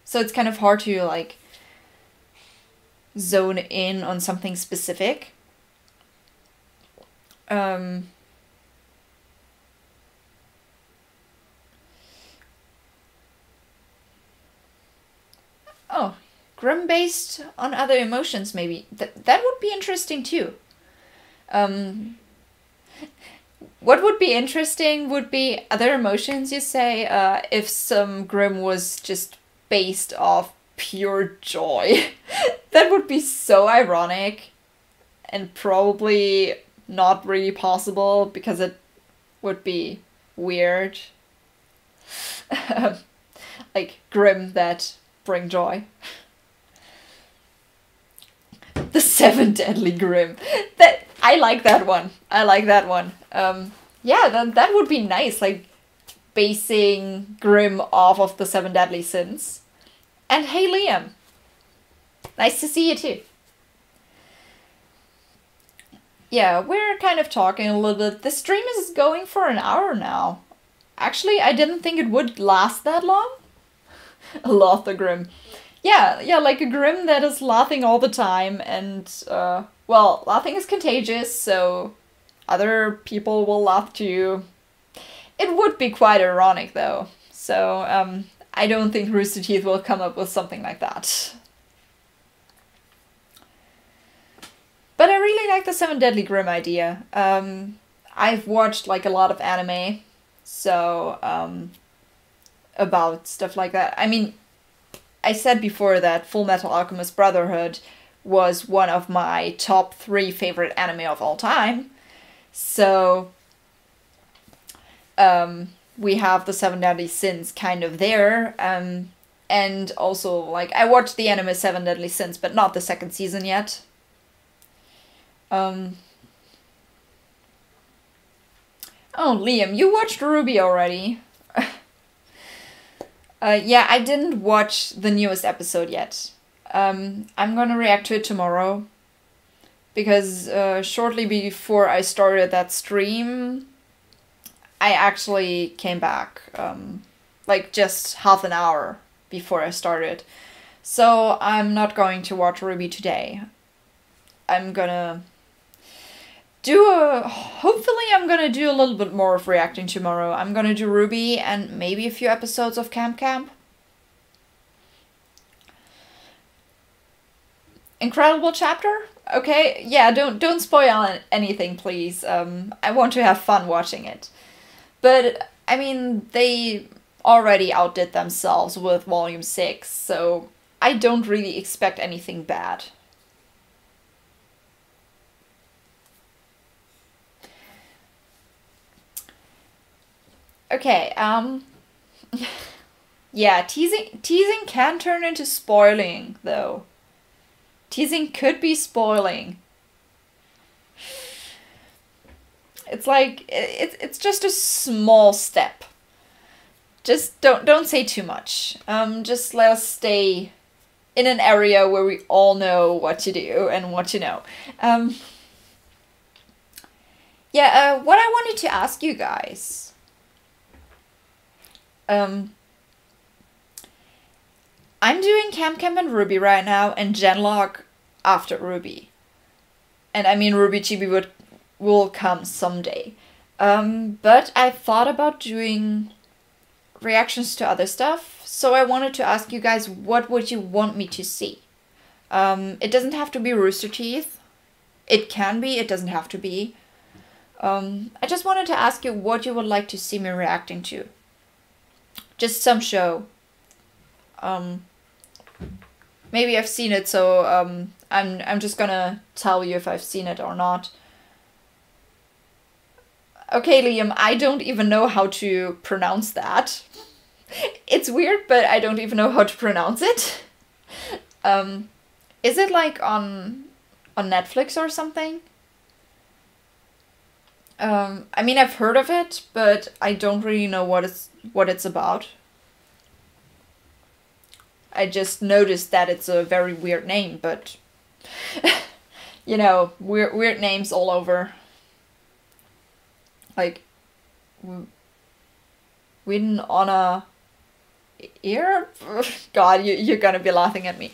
So it's kind of hard to like zone in on something specific. Oh, Grimm based on other emotions, maybe. That would be interesting too. What would be interesting would be other emotions, you say, if some Grimm was just based off pure joy. That would be so ironic and probably not really possible because it would be weird. Like Grimm that bring joy. The 7 Deadly Grimm. That I like that one. I like that one. Yeah, that would be nice, like basing Grimm off of the 7 Deadly Sins. And hey Liam. Nice to see you too. Yeah, we're kind of talking a little bit. The stream is going for an hour now. Actually, I didn't think it would last that long. I love the Grimm. Yeah, like a Grimm that is laughing all the time and, well, laughing is contagious, so other people will laugh too. It would be quite ironic though, so, I don't think Rooster Teeth will come up with something like that. But I really like the 7 Deadly Grimm idea. I've watched like a lot of anime, so, about stuff like that. I mean, I said before that Full Metal Alchemist Brotherhood was one of my top 3 favorite anime of all time. So we have the 7 Deadly Sins kind of there. And also, like, I watched the anime 7 Deadly Sins, but not the 2nd season yet. Oh, Liam, you watched Ruby already. Yeah, I didn't watch the newest episode yet. I'm gonna react to it tomorrow. Because shortly before I started that stream, I actually came back. Like just half an hour before I started. So I'm not going to watch Ruby today. I'm gonna hopefully I'm gonna do a little bit more of reacting tomorrow. I'm gonna do Ruby and maybe a few episodes of Camp Camp. Incredible chapter? Okay, yeah, don't spoil anything, please. I want to have fun watching it. But, I mean, they already outdid themselves with Volume 6, so I don't really expect anything bad. Okay, yeah, teasing can turn into spoiling, though. Teasing could be spoiling. It's like, it's just a small step. Just don't say too much. Just let us stay in an area where we all know what to do and what to know. Yeah, what I wanted to ask you guys. I'm doing Camp Camp and Ruby right now, and Genlock after Ruby. And I mean, Ruby Chibi will come someday. But I thought about doing reactions to other stuff, so I wanted to ask you guys, what would you want me to see? It doesn't have to be Rooster Teeth. It can be, it doesn't have to be. I just wanted to ask you what you would like to see me reacting to. Just some show. Maybe I've seen it, so I'm just gonna tell you if I've seen it or not. Okay, Liam, I don't even know how to pronounce that. It's weird, but I don't even know how to pronounce it. Is it like on Netflix or something? I mean, I've heard of it, but I don't really know what it's about. I just noticed that it's a very weird name, but you know, weird names all over. Like, Win Honor Ear? God, you're gonna be laughing at me.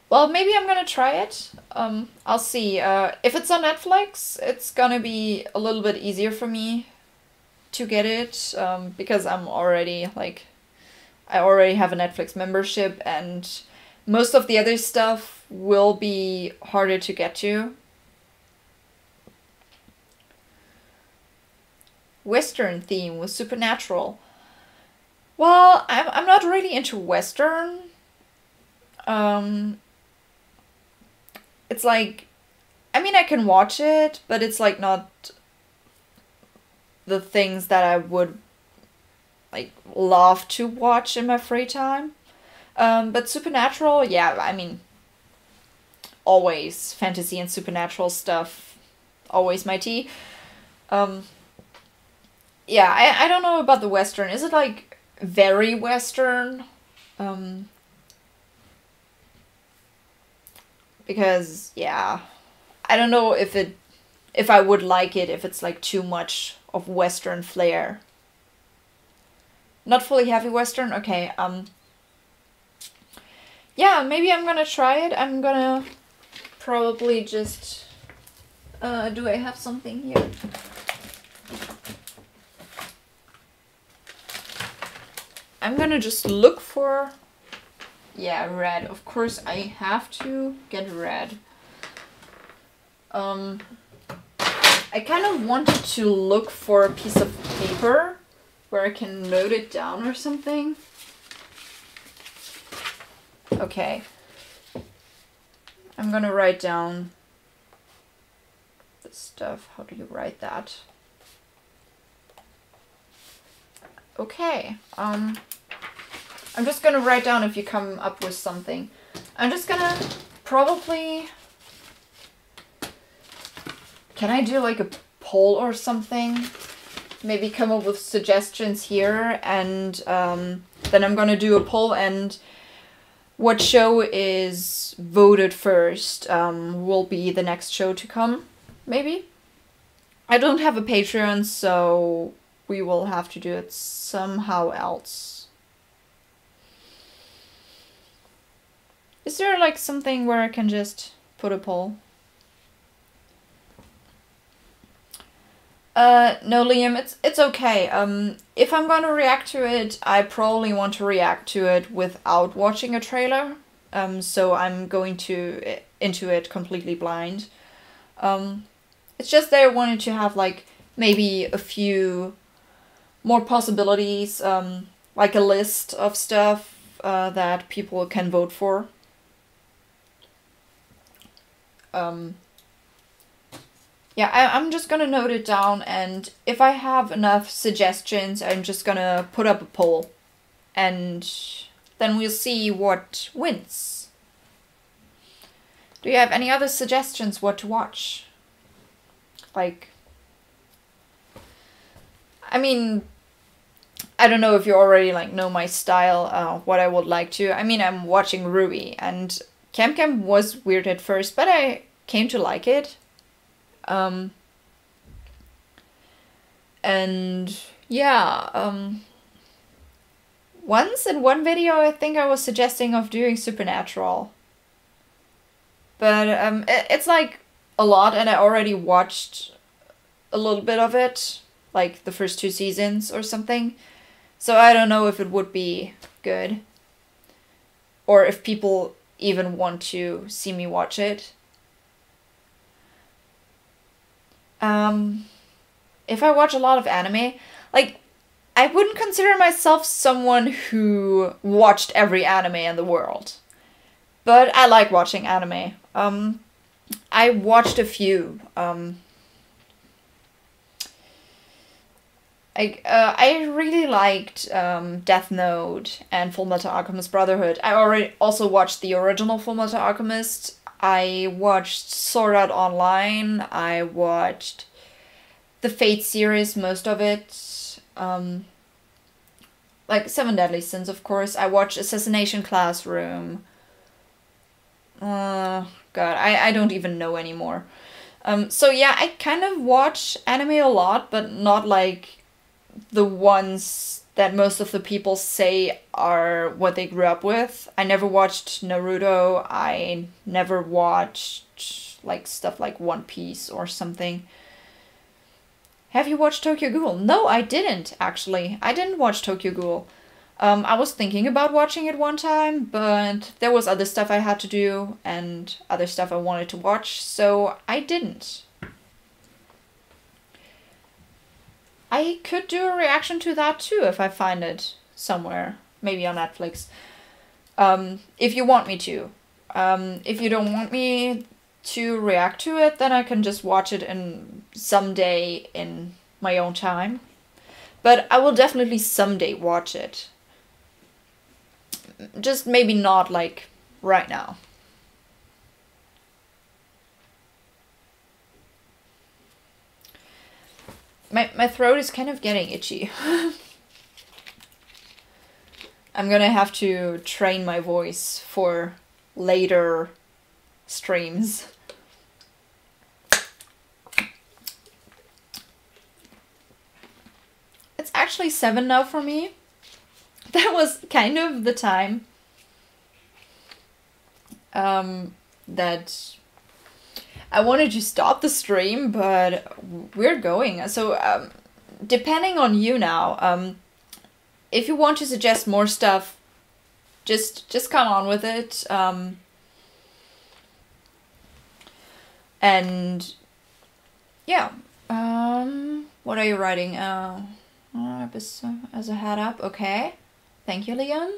Well, maybe I'm gonna try it. I'll see. If it's on Netflix, it's gonna be a little bit easier for me to get it, because I'm already, like, I already have a Netflix membership, and most of the other stuff will be harder to get to. Western theme with Supernatural. Well, I'm not really into Western. It's like, I mean, I can watch it, but it's like not the things that I would like love to watch in my free time. But Supernatural, yeah, I mean, always fantasy and supernatural stuff, always my tea. Yeah, I don't know about the Western. Is it like very Western? Because yeah, I don't know if I would like it if it's like too much of Western flair. Not fully heavy Western? Okay, yeah, maybe I'm gonna try it. I'm gonna probably just, do I have something here? I'm gonna just look for, yeah, red. Of course, I have to get red. I kind of wanted to look for a piece of paper where I can note it down or something. Okay. I'm gonna write down the stuff. How do you write that? Okay. I'm just gonna write down if you come up with something. I'm just gonna probably... Can I do like a poll or something? Maybe come up with suggestions here, and then I'm gonna do a poll, and what show is voted first will be the next show to come, maybe? I don't have a Patreon, so we will have to do it somehow else. Is there like something where I can just put a poll? No, Liam, it's okay. If I'm gonna react to it, I probably want to react to it without watching a trailer. So I'm going into it completely blind. It's just that I wanted to have like maybe a few more possibilities, like a list of stuff that people can vote for. Yeah, I'm just gonna note it down, and if I have enough suggestions, I'm just gonna put up a poll, and then we'll see what wins. Do you have any other suggestions what to watch? Like, I mean, I don't know if you already like know my style, what I would like to. I mean, I'm watching Ruby, and Camp was weird at first, but I came to like it. And yeah, once in one video I think I was suggesting of doing Supernatural. But it's like a lot, and I already watched a little bit of it, like the first 2 seasons or something. So I don't know if it would be good, or if people even want to see me watch it. If I watch a lot of anime, like, I wouldn't consider myself someone who watched every anime in the world. But I like watching anime. I watched a few. I really liked Death Note and Fullmetal Alchemist Brotherhood. I already also watched the original Fullmetal Alchemist. I watched Sword Art Online. I watched the Fate series, most of it. Like 7 Deadly Sins, of course. I watched Assassination Classroom. God, I don't even know anymore. So yeah, I kind of watch anime a lot, but not like the ones that most of the people say are what they grew up with. I never watched Naruto. I never watched like stuff like One Piece or something. Have you watched Tokyo Ghoul? No, I didn't, actually. I didn't watch Tokyo Ghoul. I was thinking about watching it one time, but there was other stuff I had to do and other stuff I wanted to watch, so I didn't. I could do a reaction to that too if I find it somewhere, maybe on Netflix. If you want me to. If you don't want me to react to it, then I can just watch it someday in my own time. But I will definitely someday watch it. Just maybe not like right now. My throat is kind of getting itchy. I'm gonna have to train my voice for later streams. It's actually 7 now for me. That was kind of the time that I wanted to stop the stream, but we're going. So depending on you now, if you want to suggest more stuff, just come on with it. And yeah, what are you writing? As a head up, okay. Thank you, Leon.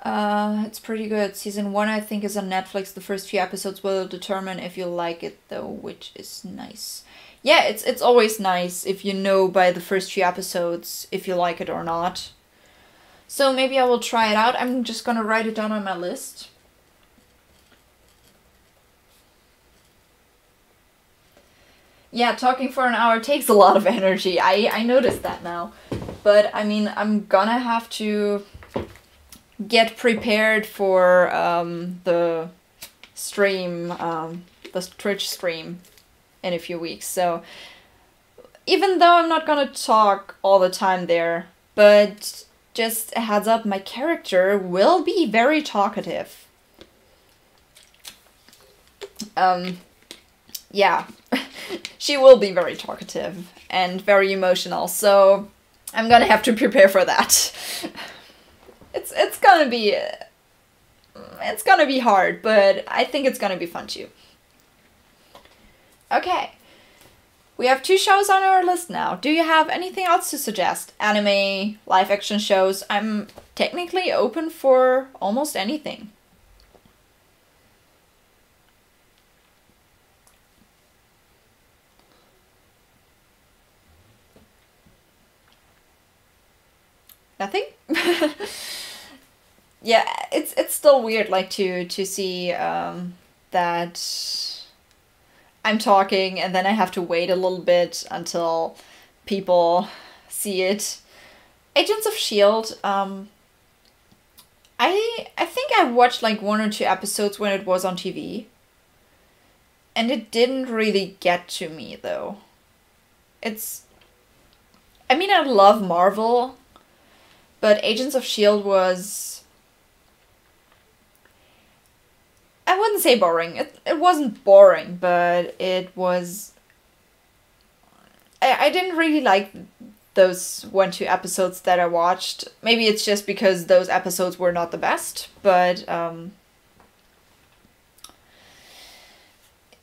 It's pretty good. Season 1, I think, is on Netflix. The first few episodes will determine if you like it, though, which is nice. Yeah, it's always nice if you know by the first few episodes if you like it or not. So maybe I will try it out. I'm just gonna write it down on my list. Yeah, talking for an hour takes a lot of energy. I noticed that now. But, I mean, I'm gonna have to get prepared for the stream, the Twitch stream in a few weeks. So even though I'm not gonna talk all the time there, but just a heads up, my character will be very talkative. Yeah, she will be very talkative and very emotional, so I'm gonna have to prepare for that. It's gonna be hard, but I think it's gonna be fun too. Okay. We have 2 shows on our list now. Do you have anything else to suggest? Anime, live action shows? I'm technically open for almost anything. Nothing? Yeah, it's still weird, like, to see that I'm talking and then I have to wait a little bit until people see it. Agents of S.H.I.E.L.D. I think I watched like 1 or 2 episodes when it was on TV. And it didn't really get to me, though. I mean, I love Marvel, but Agents of S.H.I.E.L.D. was... I wouldn't say boring. It wasn't boring, but it was... I didn't really like those 1-2 episodes that I watched. Maybe it's just because those episodes were not the best, but...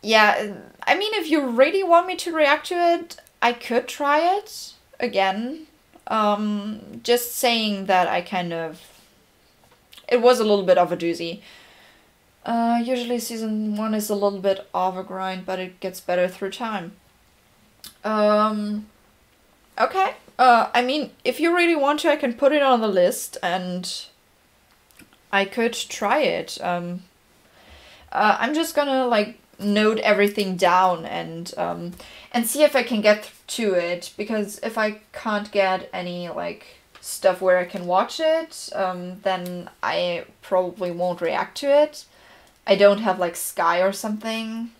yeah, I mean, if you really want me to react to it, I could try it again. Just saying that I kind of... It was a little bit of a doozy. Usually season 1 is a little bit of a grind, but it gets better through time. Okay. I mean, if you really want to, I can put it on the list and I could try it. I'm just gonna, like, note everything down and see if I can get to it, because if I can't get any, like, stuff where I can watch it, then I probably won't react to it. I don't have, like, Sky or something.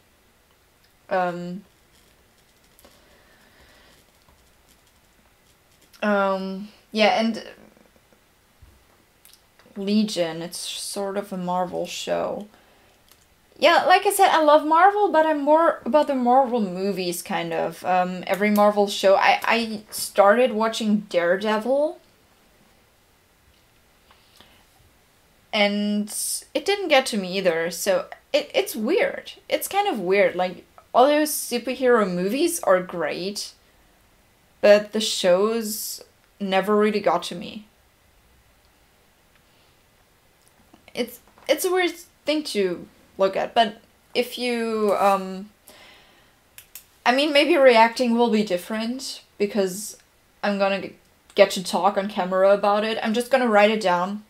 Yeah, and Legion, it's sort of a Marvel show. Yeah, like I said, I love Marvel, but I'm more about the Marvel movies, kind of. Every Marvel show. I started watching Daredevil. And it didn't get to me either, so it's weird. It's kind of weird. Like, all those superhero movies are great, but the shows never really got to me. It's a weird thing to look at, but if you, I mean, maybe reacting will be different, because I'm gonna get to talk on camera about it. I'm just gonna write it down.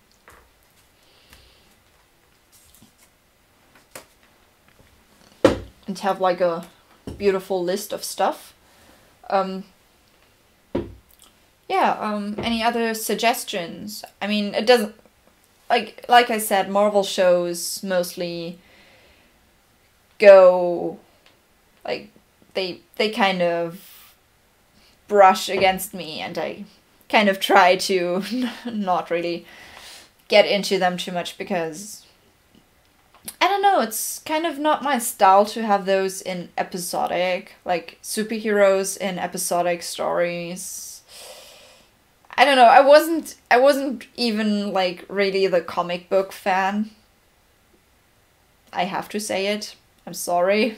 And have, like, a beautiful list of stuff. Yeah, any other suggestions? I mean, it doesn't... Like I said, Marvel shows mostly go... Like, they kind of brush against me, and I kind of try to not really get into them too much, because... I don't know, it's kind of not my style to have those in episodic, like, superheroes in episodic stories. I don't know, I wasn't even, like, really the comic book fan. I have to say it. I'm sorry.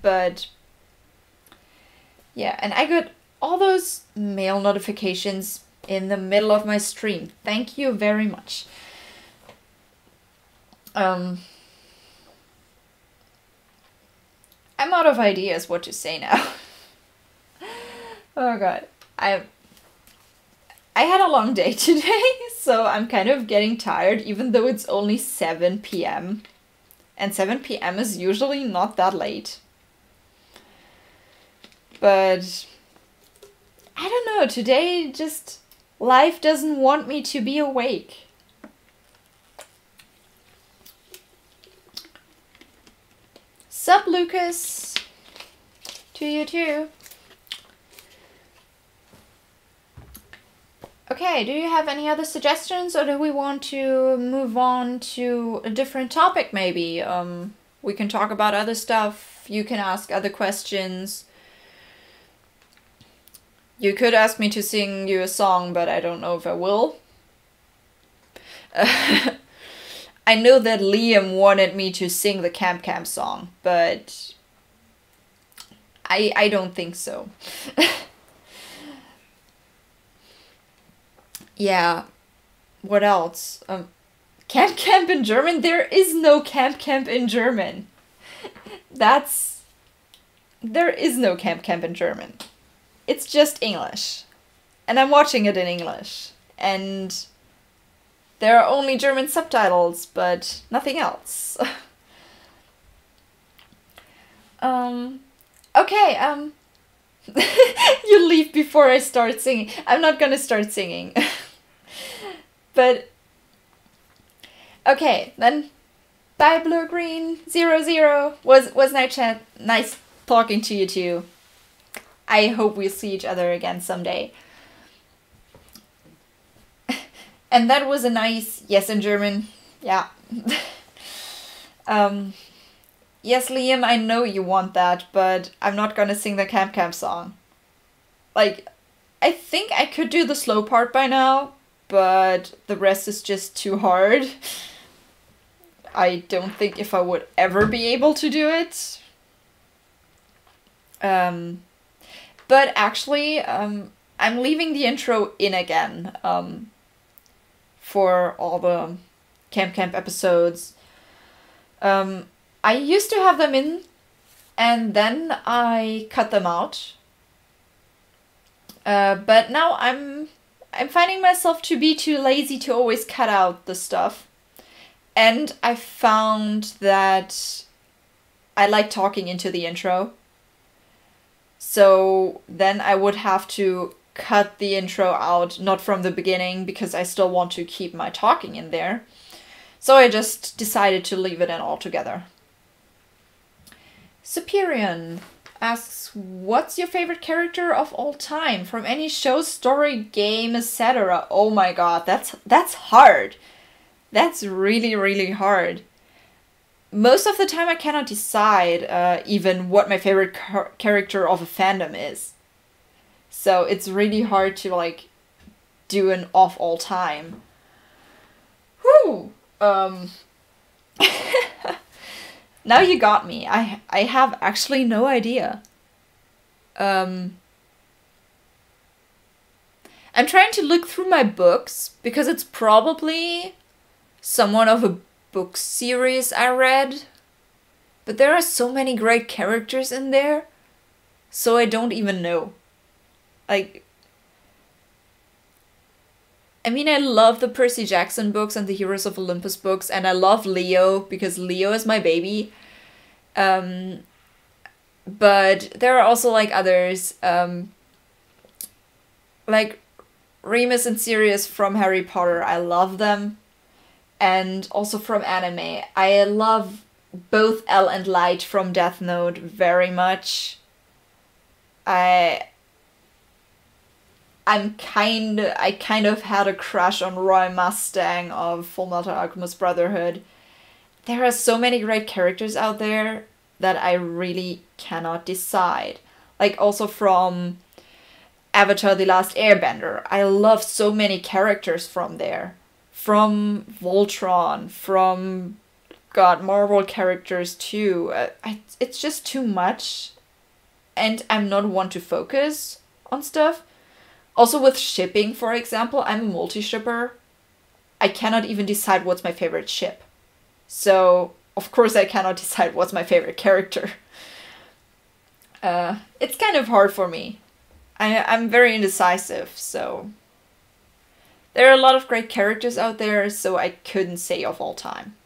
But, yeah, and I got all those mail notifications in the middle of my stream. Thank you very much. Um, I'm out of ideas what to say now. Oh god. I had a long day today, so I'm kind of getting tired, even though it's only 7 p.m. And 7 p.m. is usually not that late. But I don't know, today just life doesn't want me to be awake. Sup, Lucas? To you too. Okay, do you have any other suggestions, or do we want to move on to a different topic maybe? We can talk about other stuff, you can ask other questions. You could ask me to sing you a song, but I don't know if I will. I know that Liam wanted me to sing the Camp Camp song, but I don't think so. Yeah, what else? Camp Camp in German? There is no Camp Camp in German. There is no Camp Camp in German. It's just English. And I'm watching it in English. And there are only German subtitles, but nothing else. Okay, you leave before I start singing. I'm not gonna start singing. But okay, then bye Blue Green 00. Was nice talking to you too. I hope we'll see each other again someday. And that was a nice yes in German. Yeah. Yes, Liam, I know you want that, but I'm not gonna sing the Camp Camp song. Like, I think I could do the slow part by now, but the rest is just too hard. I don't think if I would ever be able to do it. But actually, I'm leaving the intro in again, for all the Camp Camp episodes. I used to have them in, and then I cut them out. But now I'm finding myself to be too lazy to always cut out the stuff. And I found that I like talking into the intro. So then I would have to cut the intro out, not from the beginning, because I still want to keep my talking in there. So I just decided to leave it in altogether. Superior asks, what's your favorite character of all time from any show, story, game, etc.? Oh my god, that's hard. That's really, really hard. Most of the time I cannot decide even what my favorite character of a fandom is. So it's really hard to like do an of all time. Whew. Now you got me. I have actually no idea. I'm trying to look through my books because it's probably somewhat of a book series I read. But there are so many great characters in there, so I don't even know. Like, I mean, I love the Percy Jackson books and the Heroes of Olympus books, and I love Leo because Leo is my baby. But there are also like others, like Remus and Sirius from Harry Potter. I love them. And also from anime. I love both Elle and Light from Death Note very much. I kind of had a crush on Roy Mustang of Fullmetal Alchemist Brotherhood. There are so many great characters out there that I really cannot decide. Like also from Avatar: The Last Airbender. I love so many characters from there. From Voltron, from Marvel characters too. It's just too much. And I'm not one to focus on stuff. Also with shipping, for example, I'm a multi-shipper. I cannot even decide what's my favorite ship. So, of course, I cannot decide what's my favorite character. It's kind of hard for me. I'm very indecisive, so... There are a lot of great characters out there, so I couldn't say of all time.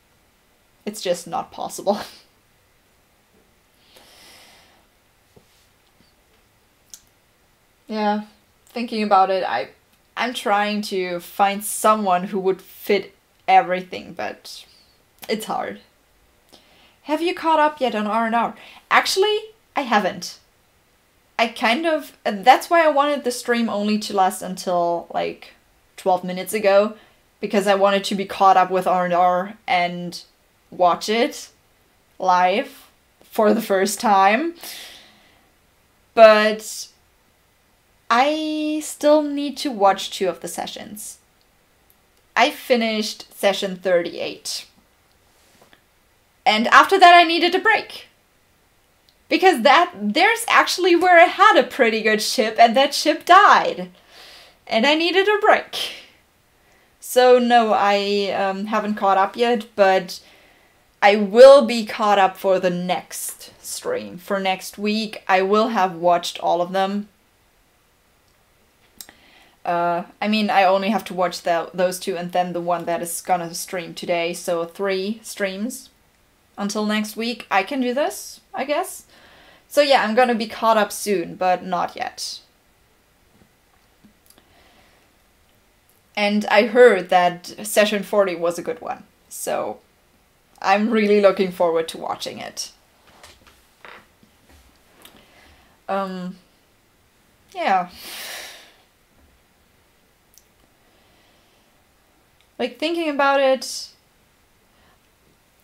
It's just not possible. Yeah, thinking about it, I'm trying to find someone who would fit everything, but it's hard. Have you caught up yet on R&R? Actually, I haven't. That's why I wanted the stream only to last until like 12 minutes ago, because I wanted to be caught up with R&R and watch it live for the first time. But I still need to watch 2 of the sessions. I finished session 38. And after that I needed a break. Because there's actually where I had a pretty good ship and that ship died. And I needed a break. So no, I haven't caught up yet, but I will be caught up for the next stream. For next week, I will have watched all of them. I mean, I only have to watch those 2 and then the one that is gonna stream today. So 3 streams until next week. I can do this, I guess. So yeah, I'm gonna be caught up soon, but not yet. And I heard that session 40 was a good one. So I'm really looking forward to watching it. Yeah. Like, thinking about it,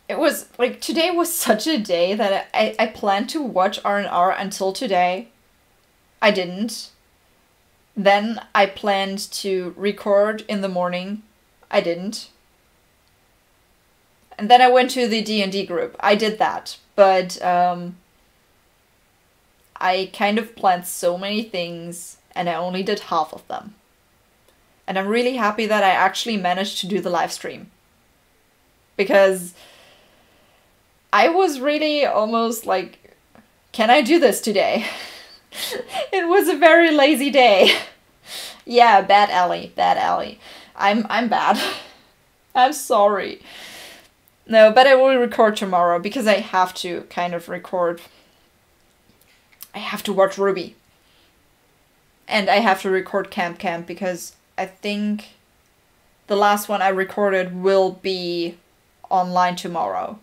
it was, like, today was such a day that I planned to watch R&R until today. I didn't. Then I planned to record in the morning. I didn't. And then I went to the D&D group. I did that. But I kind of planned so many things and I only did half of them. And I'm really happy that I actually managed to do the live stream. Because I was really almost like, can I do this today? It was a very lazy day. Yeah, bad Ellie, bad Ellie. I'm bad. I'm sorry. No, but I will record tomorrow because I have to kind of record. I have to watch Ruby. And I have to record Camp because I think the last one I recorded will be online tomorrow.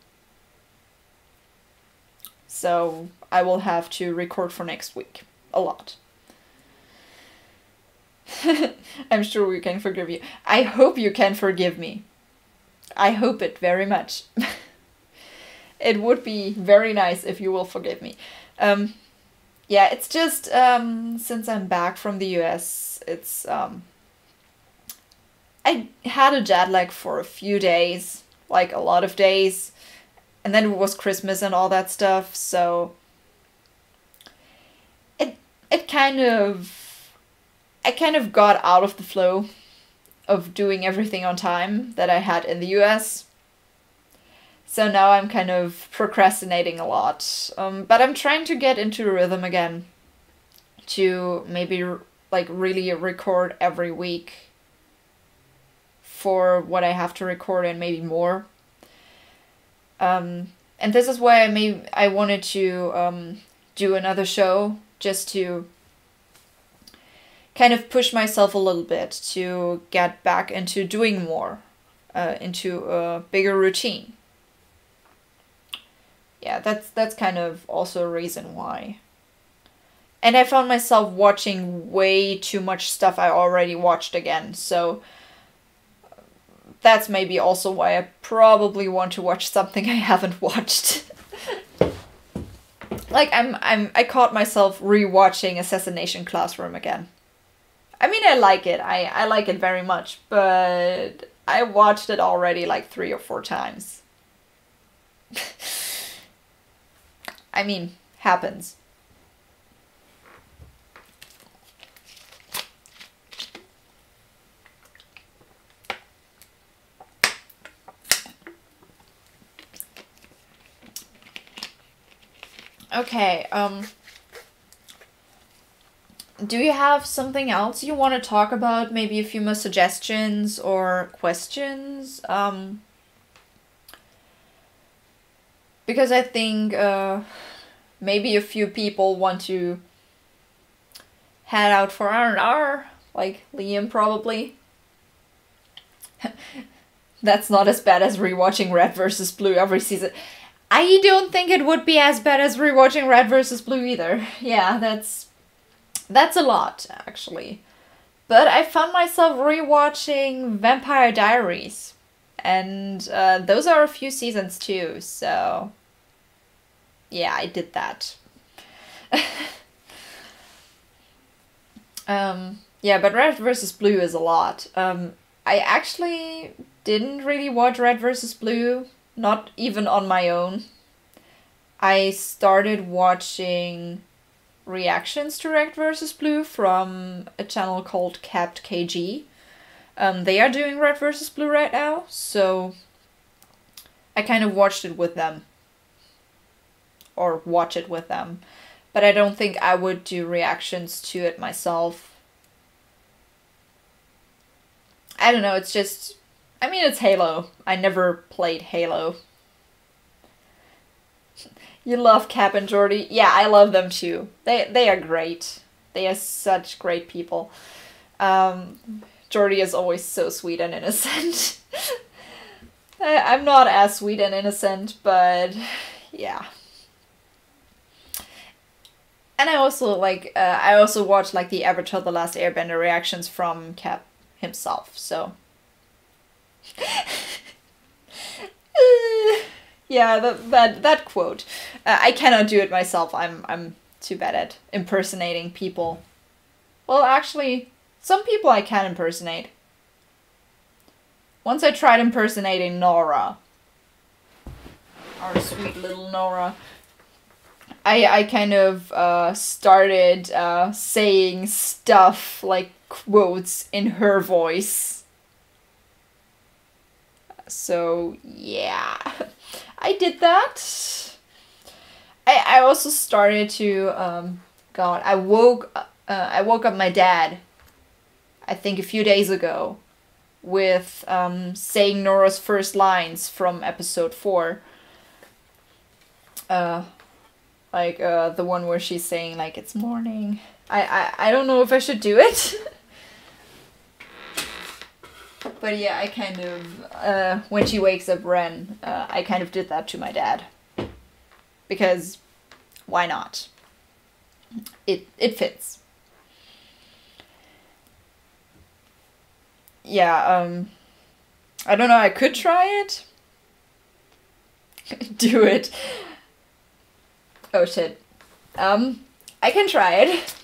So I will have to record for next week. A lot. I'm sure we can forgive you. I hope you can forgive me. I hope it very much. It would be very nice if you will forgive me. Yeah, it's just since I'm back from the US, it's I had a jet lag for a few days, like a lot of days, and then it was Christmas and all that stuff, so I kind of got out of the flow of doing everything on time that I had in the US. So now I'm kind of procrastinating a lot. But I'm trying to get into a rhythm again. To maybe like really record every week for what I have to record and maybe more. And this is why I wanted to do another show, just to kind of push myself a little bit to get back into doing more, into a bigger routine. Yeah, that's kind of also a reason why. And I found myself watching way too much stuff I already watched again, so that's maybe also why I probably want to watch something I haven't watched. Like I caught myself rewatching Assassination Classroom again. I mean, I like it. I like it very much, but I watched it already like 3 or 4 times. I mean, happens. Okay, do you have something else you want to talk about? Maybe a few more suggestions or questions? Because I think maybe a few people want to head out for R&R, like Liam probably. That's not as bad as rewatching Red vs. Blue every season. I don't think it would be as bad as rewatching Red vs. Blue either. Yeah, that's a lot, actually. But I found myself rewatching Vampire Diaries. And those are a few seasons too, so... yeah, I did that. Yeah, but Red vs. Blue is a lot. I actually didn't really watch Red vs. Blue, not even on my own. I started watching reactions to Red vs. Blue from a channel called Capped KG. They are doing Red vs. Blue right now, so I kind of watched it with them. Or watch it with them. But I don't think I would do reactions to it myself. I don't know, it's just... I mean, it's Halo. I never played Halo. You love Cap and Jordy? Yeah, I love them too. They are great. They are such great people. Jordy is always so sweet and innocent. I'm not as sweet and innocent, but yeah. And I also watch like the Avatar: The Last Airbender reactions from Cap himself, so yeah, that quote. I cannot do it myself. I'm too bad at impersonating people. Well, actually, some people I can impersonate. Once I tried impersonating Nora. Our sweet little Nora. I kind of started saying stuff like quotes in her voice. So yeah, I did that. I also started to God, I woke up my dad, I think a few days ago, with saying Nora's first lines from episode 4. Like the one where she's saying like it's morning. I don't know if I should do it. But yeah, I kind of when she wakes up Ren, I kind of did that to my dad. Because why not? It fits. Yeah, I don't know, I could try it. Do it. Oh shit. I can try it.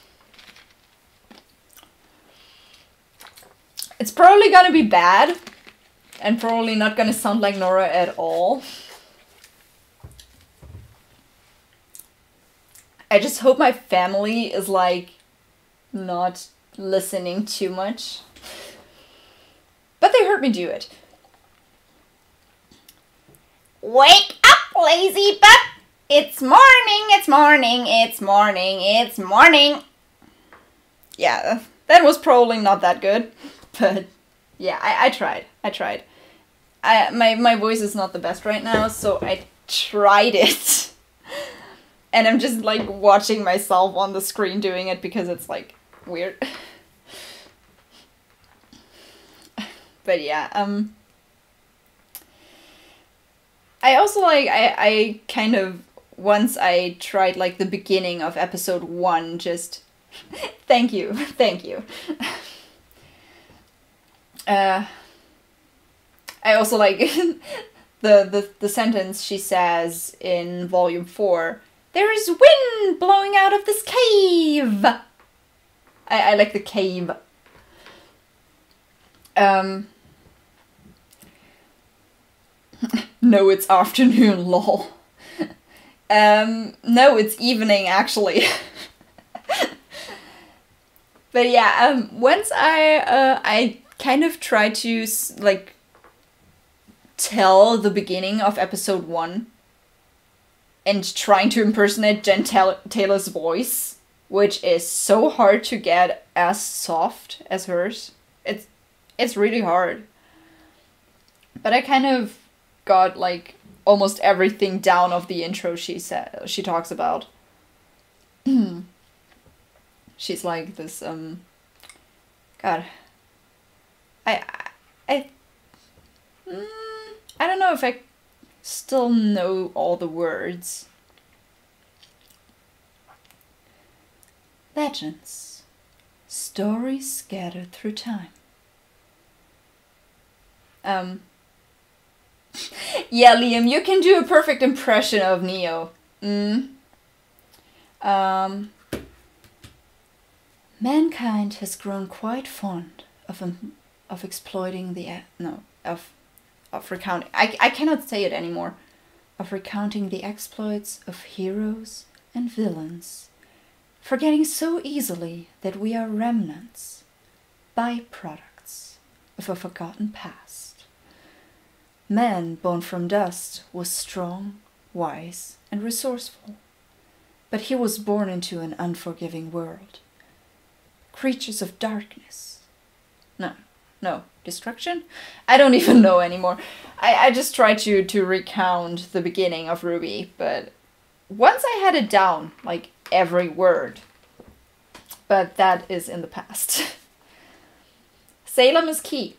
It's probably gonna be bad. And probably not gonna sound like Nora at all. I just hope my family is like not listening too much. But they heard me do it. Wake up, lazy butt! It's morning, it's morning, it's morning, it's morning. Yeah, that was probably not that good. But yeah, I tried. My voice is not the best right now, so I tried it. And I'm just like watching myself on the screen doing it because it's like weird. But yeah, I also like, I kind of, once I tried like the beginning of episode 1, just, thank you. I also like the sentence she says in volume 4, there is wind blowing out of this cave. I like the cave. No, it's afternoon, lol. No, it's evening, actually. But yeah, once I kind of tried to, like, tell the beginning of episode 1. and trying to impersonate Jen Taylor's voice, which is so hard to get as soft as hers. It's really hard. But I kind of got like almost everything down of the intro she talks about. She's like this God. I don't know if I still know all the words. Legends. Stories scattered through time. Yeah, Liam, you can do a perfect impression of Neo. Mankind has grown quite fond of exploiting of recounting. I cannot say it anymore. Of recounting the exploits of heroes and villains, forgetting so easily that we are remnants, byproducts of a forgotten past. Man born from dust was strong, wise, and resourceful, but he was born into an unforgiving world. Creatures of darkness. No, destruction? I don't even know anymore. I just tried to recount the beginning of Ruby, but once I had it down, like every word. But that is in the past. Salem is key.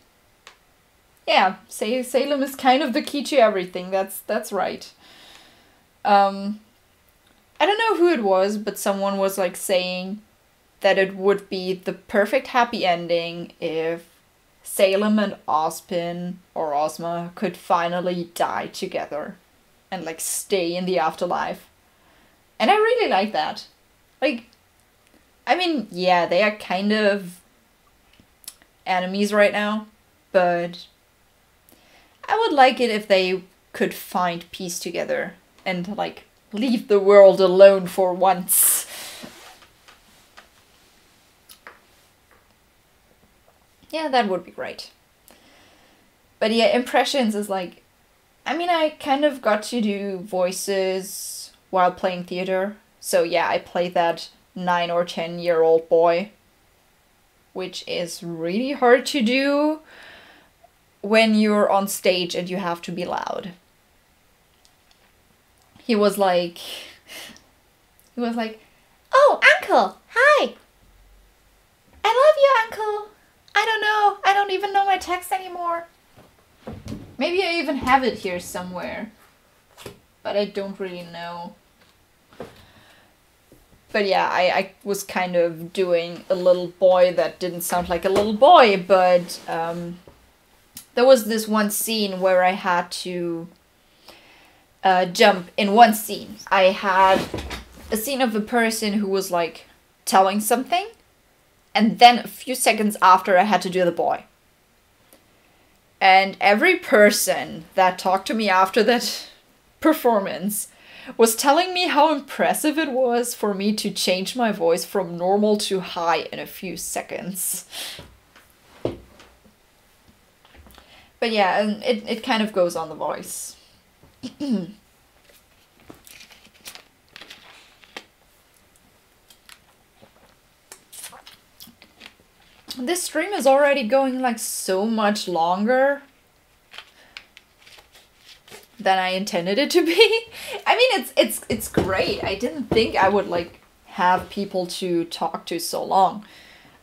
Yeah, Salem is kind of the key to everything. That's right. I don't know who it was, but someone was like saying that it would be the perfect happy ending if Salem and Ozpin or Ozma could finally die together and like stay in the afterlife. And I really like that. Like, I mean, yeah, they are kind of enemies right now, but I would like it if they could find peace together and like leave the world alone for once. Yeah, that would be great. But yeah, impressions is like, I mean, I kind of got to do voices while playing theater. So yeah, I played that 9 or 10-year-old boy, which is really hard to do when you're on stage and you have to be loud. He was like, "Oh, uncle, hi. I love you, uncle. I don't know. I don't even know my text anymore." Maybe I even have it here somewhere, but I don't really know. But yeah, I was kind of doing a little boy that didn't sound like a little boy, but there was this one scene where I had to jump in one scene. I had a scene of a person who was like telling something, and then a few seconds after I had to do the boy. And every person that talked to me after that performance was telling me how impressive it was for me to change my voice from normal to high in a few seconds. But yeah, it kind of goes on the voice. This stream is already going like so much longer than I intended it to be. I mean, it's great. I didn't think I would like have people to talk to so long.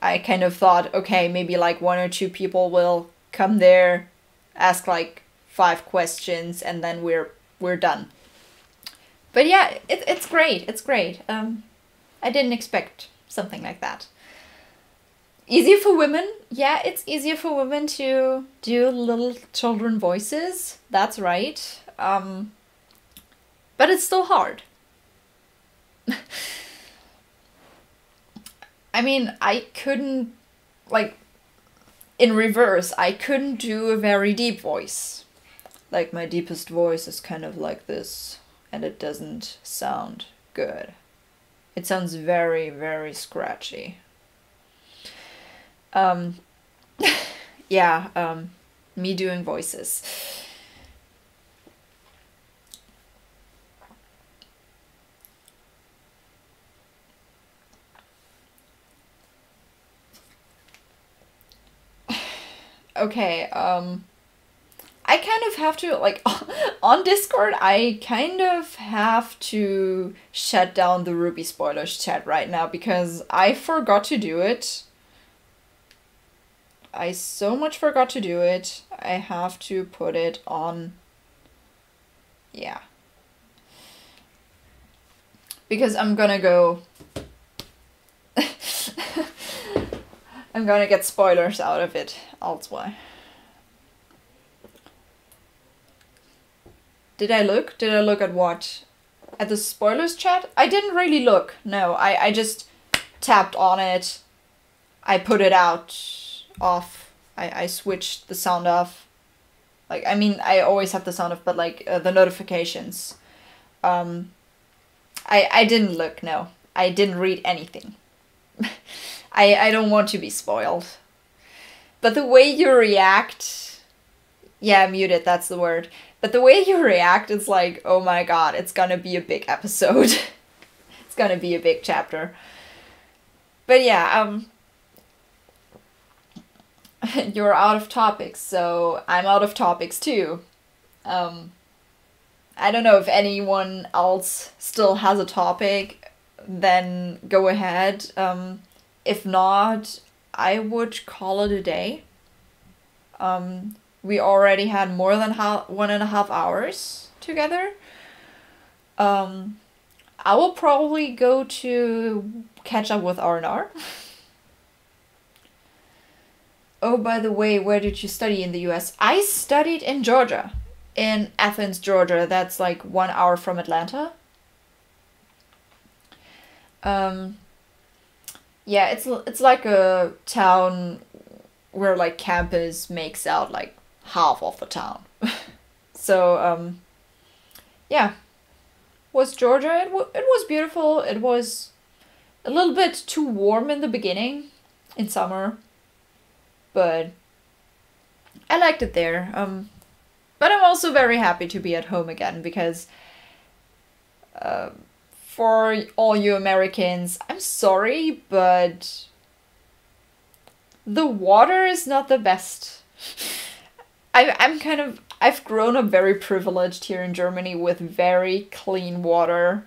I kind of thought, okay, maybe like 1 or 2 people will come there, ask like 5 questions, and then we're done. But yeah, it's great. It's great. I didn't expect something like that. Easier for women? Yeah, it's easier for women to do little children voices. That's right. But it's still hard. I mean, I couldn't, like, in reverse, I couldn't do a very deep voice. Like, my deepest voice is kind of like this, and it doesn't sound good. It sounds very, very scratchy. Yeah, me doing voices. Okay, I kind of have to, like, on Discord, I kind of have to shut down the Ruby Spoilers chat right now because I forgot to do it. I so much forgot to do it. I have to put it on. Yeah. Because I'm gonna go. I'm gonna get spoilers out of it. That's why. Did I look? Did I look at what? At the spoilers chat? I didn't really look. No, I just tapped on it. I put it off. I switched the sound off. Like, I mean, I always have the sound off, but like the notifications. I didn't look, no. I didn't read anything. I don't want to be spoiled. But the way you react... Yeah, muted, that's the word. But the way you react is like, oh my god, it's gonna be a big episode. It's gonna be a big chapter. But yeah, you're out of topics, so I'm out of topics too. I don't know if anyone else still has a topic, then go ahead. If not, I would call it a day. We already had more than 1.5 hours together. I will probably go to catch up with R&R. Oh, by the way, where did you study in the US? I studied in Georgia. In Athens, Georgia. That's like 1 hour from Atlanta. Yeah, it's like a town where like campus makes out like half of the town. So, yeah. Was Georgia, it was beautiful. It was a little bit too warm in the beginning, in summer. But I liked it there. But I'm also very happy to be at home again because for all you Americans, I'm sorry, but the water is not the best. I've grown up very privileged here in Germany with very clean water.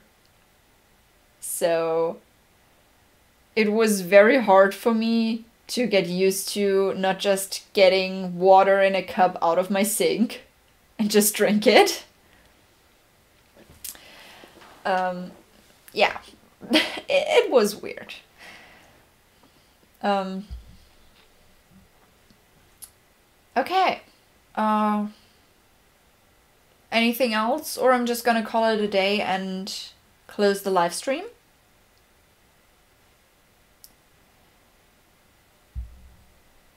So it was very hard for me to get used to not just getting water in a cup out of my sink and just drink it. Yeah, it was weird. Okay. Anything else? Or I'm just gonna call it a day and close the live stream?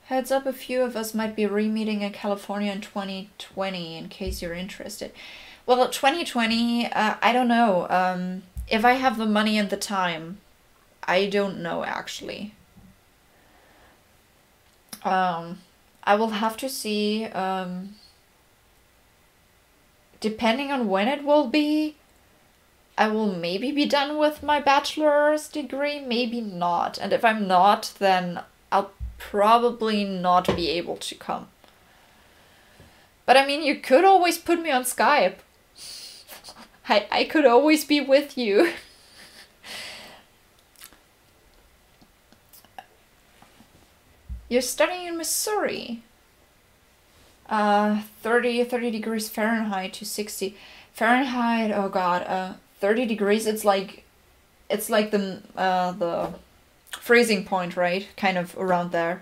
Heads up, a few of us might be re-meeting in California in 2020, in case you're interested. Well, 2020, I don't know. If I have the money and the time, I don't know, actually. I will have to see, depending on when it will be, I will maybe be done with my bachelor's degree, maybe not. And if I'm not, then I'll probably not be able to come. But I mean, you could always put me on Skype. I could always be with you. You're studying in Missouri. 30 degrees Fahrenheit to 60 Fahrenheit. Oh god. 30 degrees. It's like the freezing point, right? Kind of around there.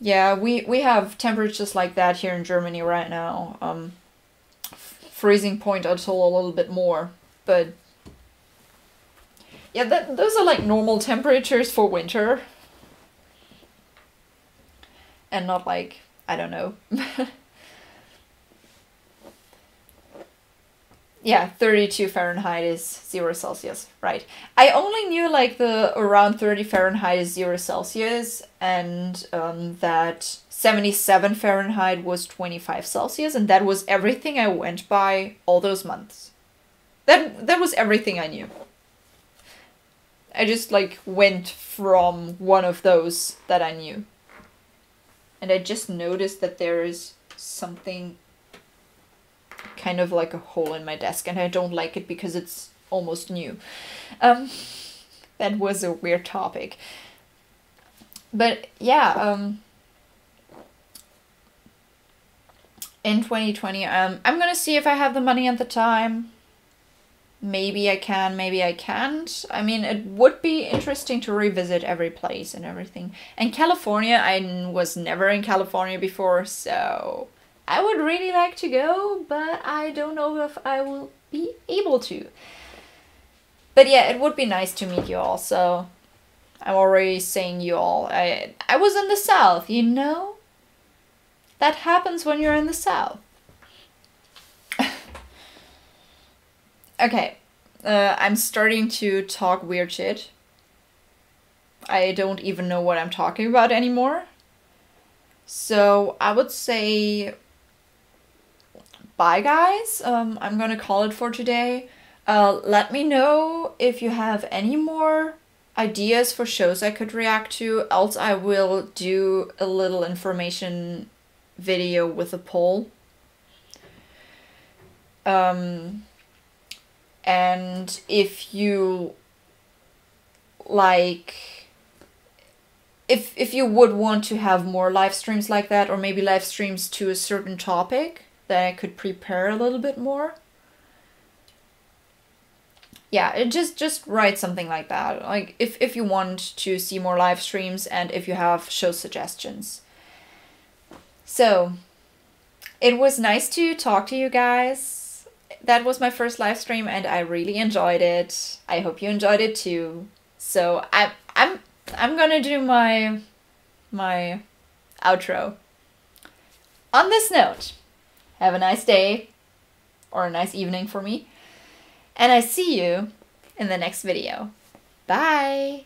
Yeah, we have temperatures like that here in Germany right now. Freezing point until a little bit more, but yeah, those are like normal temperatures for winter. And not like, I don't know. Yeah, 32 Fahrenheit is 0 Celsius, right. I only knew like the around 30 Fahrenheit is 0 Celsius and that 77 Fahrenheit was 25 Celsius, and that was everything I went by all those months. That was everything I knew. I just like went from one of those that I knew. and I just noticed that there is something kind of like a hole in my desk, and I don't like it because it's almost new. That was a weird topic. But yeah, in 2020, I'm gonna see if I have the money and the time. Maybe I can, maybe I can't. I mean, it would be interesting to revisit every place and everything. And California, I was never in California before, so I would really like to go, but I don't know if I will be able to. But yeah, it would be nice to meet you all, so I'm already saying you all. I was in the South, you know? That happens when you're in the South. Okay, I'm starting to talk weird shit. I don't even know what I'm talking about anymore. So I would say bye, guys. I'm gonna call it for today. Let me know if you have any more ideas for shows I could react to, else I will do a little information video with a poll. And if you like, if you would want to have more live streams like that, or maybe live streams to a certain topic that I could prepare a little bit more. Yeah, just write something like that. Like if you want to see more live streams and if you have show suggestions. So it was nice to talk to you guys. That was my first live stream and I really enjoyed it. I hope you enjoyed it too. So I'm gonna do my outro. On this note, have a nice day or a nice evening for me. And I see you in the next video. Bye!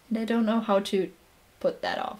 And I don't know how to put that off.